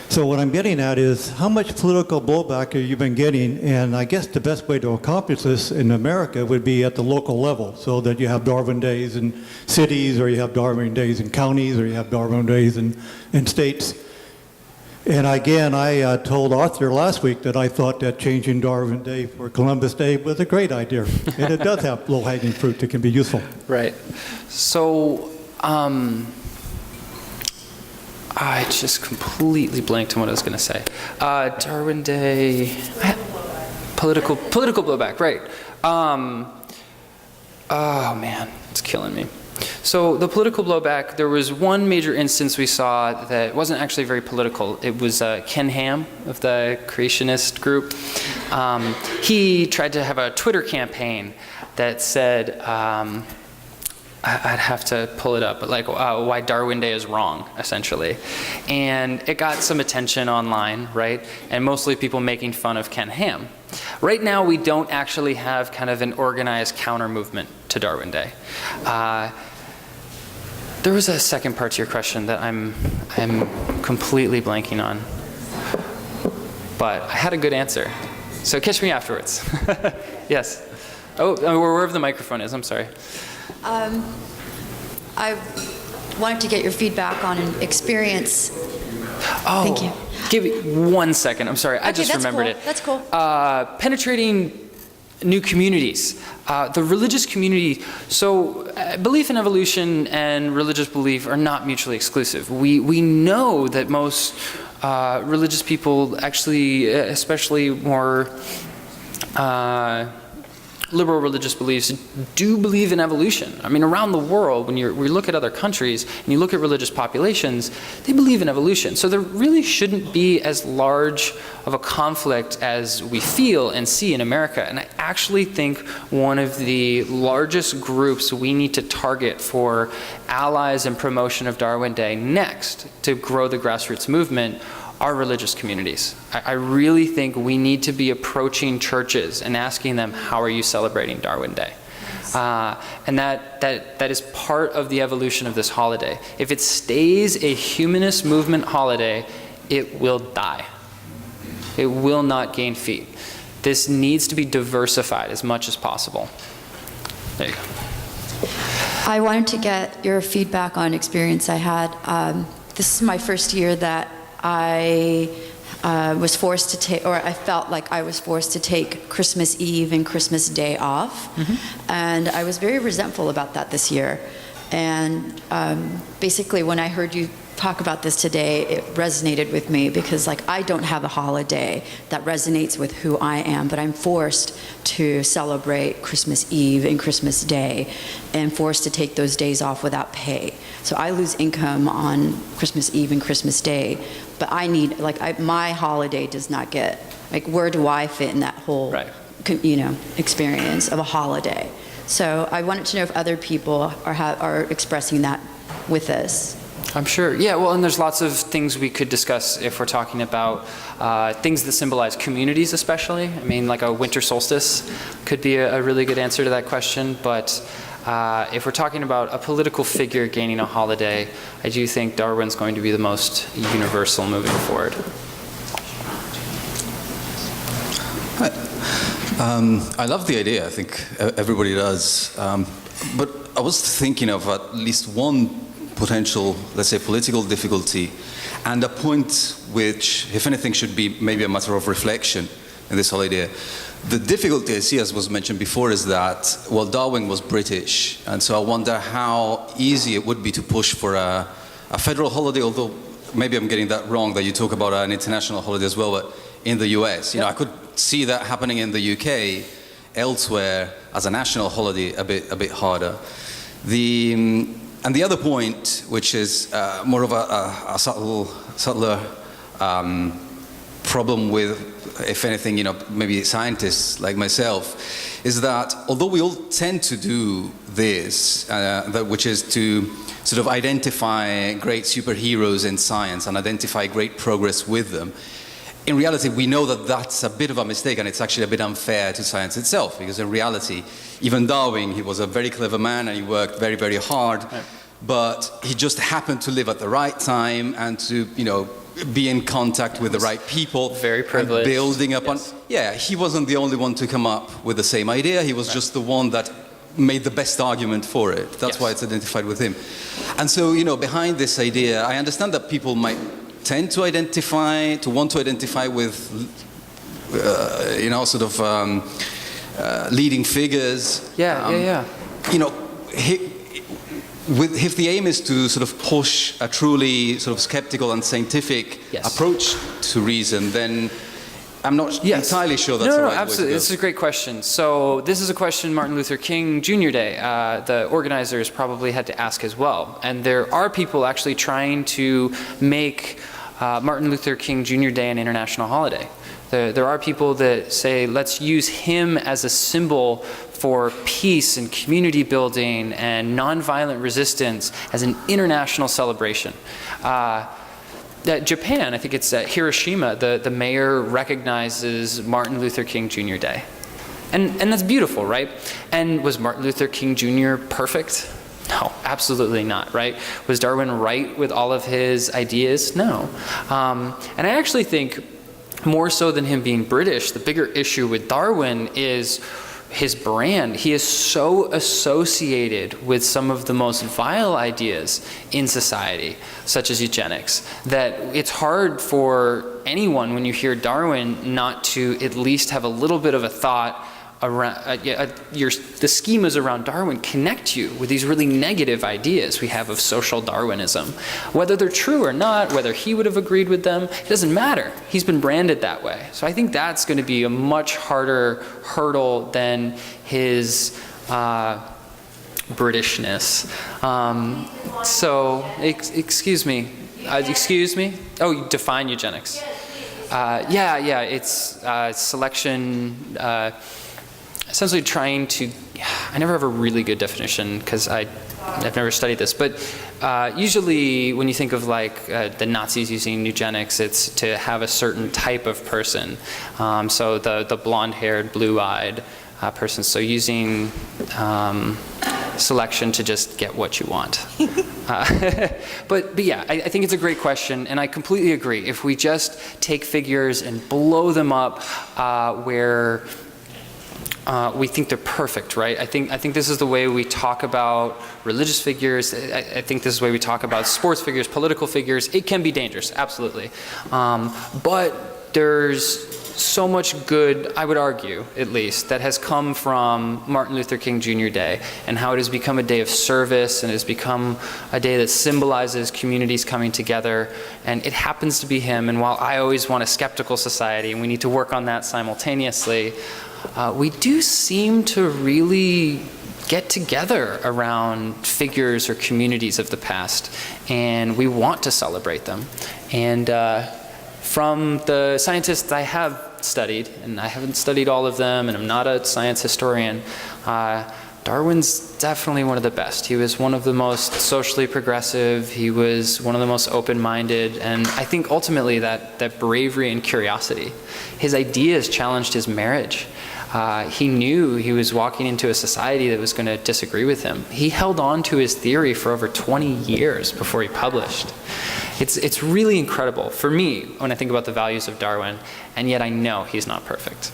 So what I'm getting at is how much political blowback have you been getting? And I guess the best way to accomplish this in America would be at the local level, so that you have Darwin Days in cities, or you have Darwin Days in counties, or you have Darwin Days in states. And again, I told Arthur last week that I thought that changing Darwin Day for Columbus Day was a great idea. And it does have low-hanging fruit that can be useful. Right. So, I just completely blanked on what I was going to say. Darwin Day, political blowback, right. Oh man, it's killing me. So the political blowback, there was one major instance we saw that wasn't actually very political. It was Ken Ham of the creationist group. He tried to have a Twitter campaign that said, I'd have to pull it up, but like why Darwin Day is wrong, essentially. And it got some attention online, right? And mostly people making fun of Ken Ham. Right now, we don't actually have kind of an organized counter movement to Darwin Day. There was a second part to your question that I'm completely blanking on. But I had a good answer. So catch me afterwards. Yes. Oh, wherever the microphone is, I'm sorry. I wanted to get your feedback on an experience. Oh, thank you. Give me 1 second. I'm sorry. I just remembered it. That's cool. Penetrating new communities. The religious community. So belief in evolution and religious belief are not mutually exclusive. We know that most religious people actually, especially more liberal religious beliefs, do believe in evolution. I mean, around the world, when we look at other countries and you look at religious populations, they believe in evolution. So there really shouldn't be as large of a conflict as we feel and see in America. And I actually think one of the largest groups we need to target for allies and promotion of Darwin Day next to grow the grassroots movement are religious communities. I really think we need to be approaching churches and asking them, how are you celebrating Darwin Day? And that is part of the evolution of this holiday. If it stays a humanist movement holiday, it will die. It will not gain feet. This needs to be diversified as much as possible. There you go. I wanted to get your feedback on an experience I had. This is my first year that I was forced to take, or I felt like I was forced to take Christmas Eve and Christmas Day off. Mm-hmm. And I was very resentful about that this year. And basically when I heard you talk about this today, it resonated with me because like I don't have a holiday that resonates with who I am, but I'm forced to celebrate Christmas Eve and Christmas Day and forced to take those days off without pay. So I lose income on Christmas Eve and Christmas Day, but I need, like my holiday does not get, like where do I fit in that whole, experience of a holiday? So I wanted to know if other people are expressing that with us. I'm sure. Yeah, well, and there's lots of things we could discuss if we're talking about things that symbolize communities especially. I mean, like a winter solstice could be a really good answer to that question. But if we're talking about a political figure gaining a holiday, I do think Darwin's going to be the most universal moving forward. I love the idea. I think everybody does. But I was thinking of at least one potential, let's say, political difficulty, and a point which, if anything, should be maybe a matter of reflection in this whole idea. The difficulty I see, as was mentioned before, is that, well, Darwin was British, and so I wonder how easy it would be to push for a federal holiday, although maybe I'm getting that wrong, that you talk about an international holiday as well, but in the US. You know, I could see that happening in the UK, elsewhere, as a national holiday, a bit harder. And the other point, which is more of a subtler problem with, if anything, maybe scientists like myself, is that although we all tend to do this, which is to sort of identify great superheroes in science and identify great progress with them, in reality, we know that that's a bit of a mistake, and it's actually a bit unfair to science itself, because in reality, even Darwin, he was a very clever man and he worked very, very hard, but he just happened to live at the right time and to, be in contact with the right people. Very privileged. And building upon. Yeah, he wasn't the only one to come up with the same idea. He was just the one that made the best argument for it. That's why it's identified with him. And so, behind this idea, I understand that people might tend to want to identify with, leading figures. If the aim is to sort of push a truly sort of skeptical and scientific approach to reason, then I'm not entirely sure that's the right way to go. Absolutely. This is a great question. So this is a question Martin Luther King Jr. Day, the organizers probably had to ask as well. And there are people actually trying to make Martin Luther King Jr. Day an international holiday. There are people that say, let's use him as a symbol for peace and community building and nonviolent resistance as an international celebration. Japan, I think it's Hiroshima, the mayor recognizes Martin Luther King Jr. Day. And that's beautiful, right? And was Martin Luther King Jr. perfect? No, absolutely not, right? Was Darwin right with all of his ideas? No. And I actually think more so than him being British, the bigger issue with Darwin is his brand. He is so associated with some of the most vile ideas in society, such as eugenics, that it's hard for anyone when you hear Darwin not to at least have a little bit of a thought around the schemas around Darwin connect you with these really negative ideas we have of social Darwinism. Whether they're true or not, whether he would have agreed with them, it doesn't matter. He's been branded that way. So I think that's going to be a much harder hurdle than his Britishness. Excuse me. Oh, define eugenics. It's selection. Essentially trying to, I never have a really good definition because I've never studied this, but usually when you think of like the Nazis using eugenics, it's to have a certain type of person. So the blonde-haired, blue-eyed person. So using selection to just get what you want. But yeah, I think it's a great question, and I completely agree. If we just take figures and blow them up where we think they're perfect, right? I think this is the way we talk about religious figures. I think this is the way we talk about sports figures, political figures. It can be dangerous, absolutely. But there's so much good, I would argue, at least, that has come from Martin Luther King Jr. Day and how it has become a day of service and has become a day that symbolizes communities coming together. And it happens to be him. And while I always want a skeptical society, and we need to work on that simultaneously, we do seem to really get together around figures or communities of the past, and we want to celebrate them. And from the scientists I have studied, and I haven't studied all of them, and I'm not a science historian, Darwin's definitely one of the best. He was one of the most socially progressive. He was one of the most open-minded, and I think ultimately that bravery and curiosity. His ideas challenged his marriage. He knew he was walking into a society that was going to disagree with him. He held on to his theory for over 20 years before he published. It's really incredible for me when I think about the values of Darwin, and yet I know he's not perfect.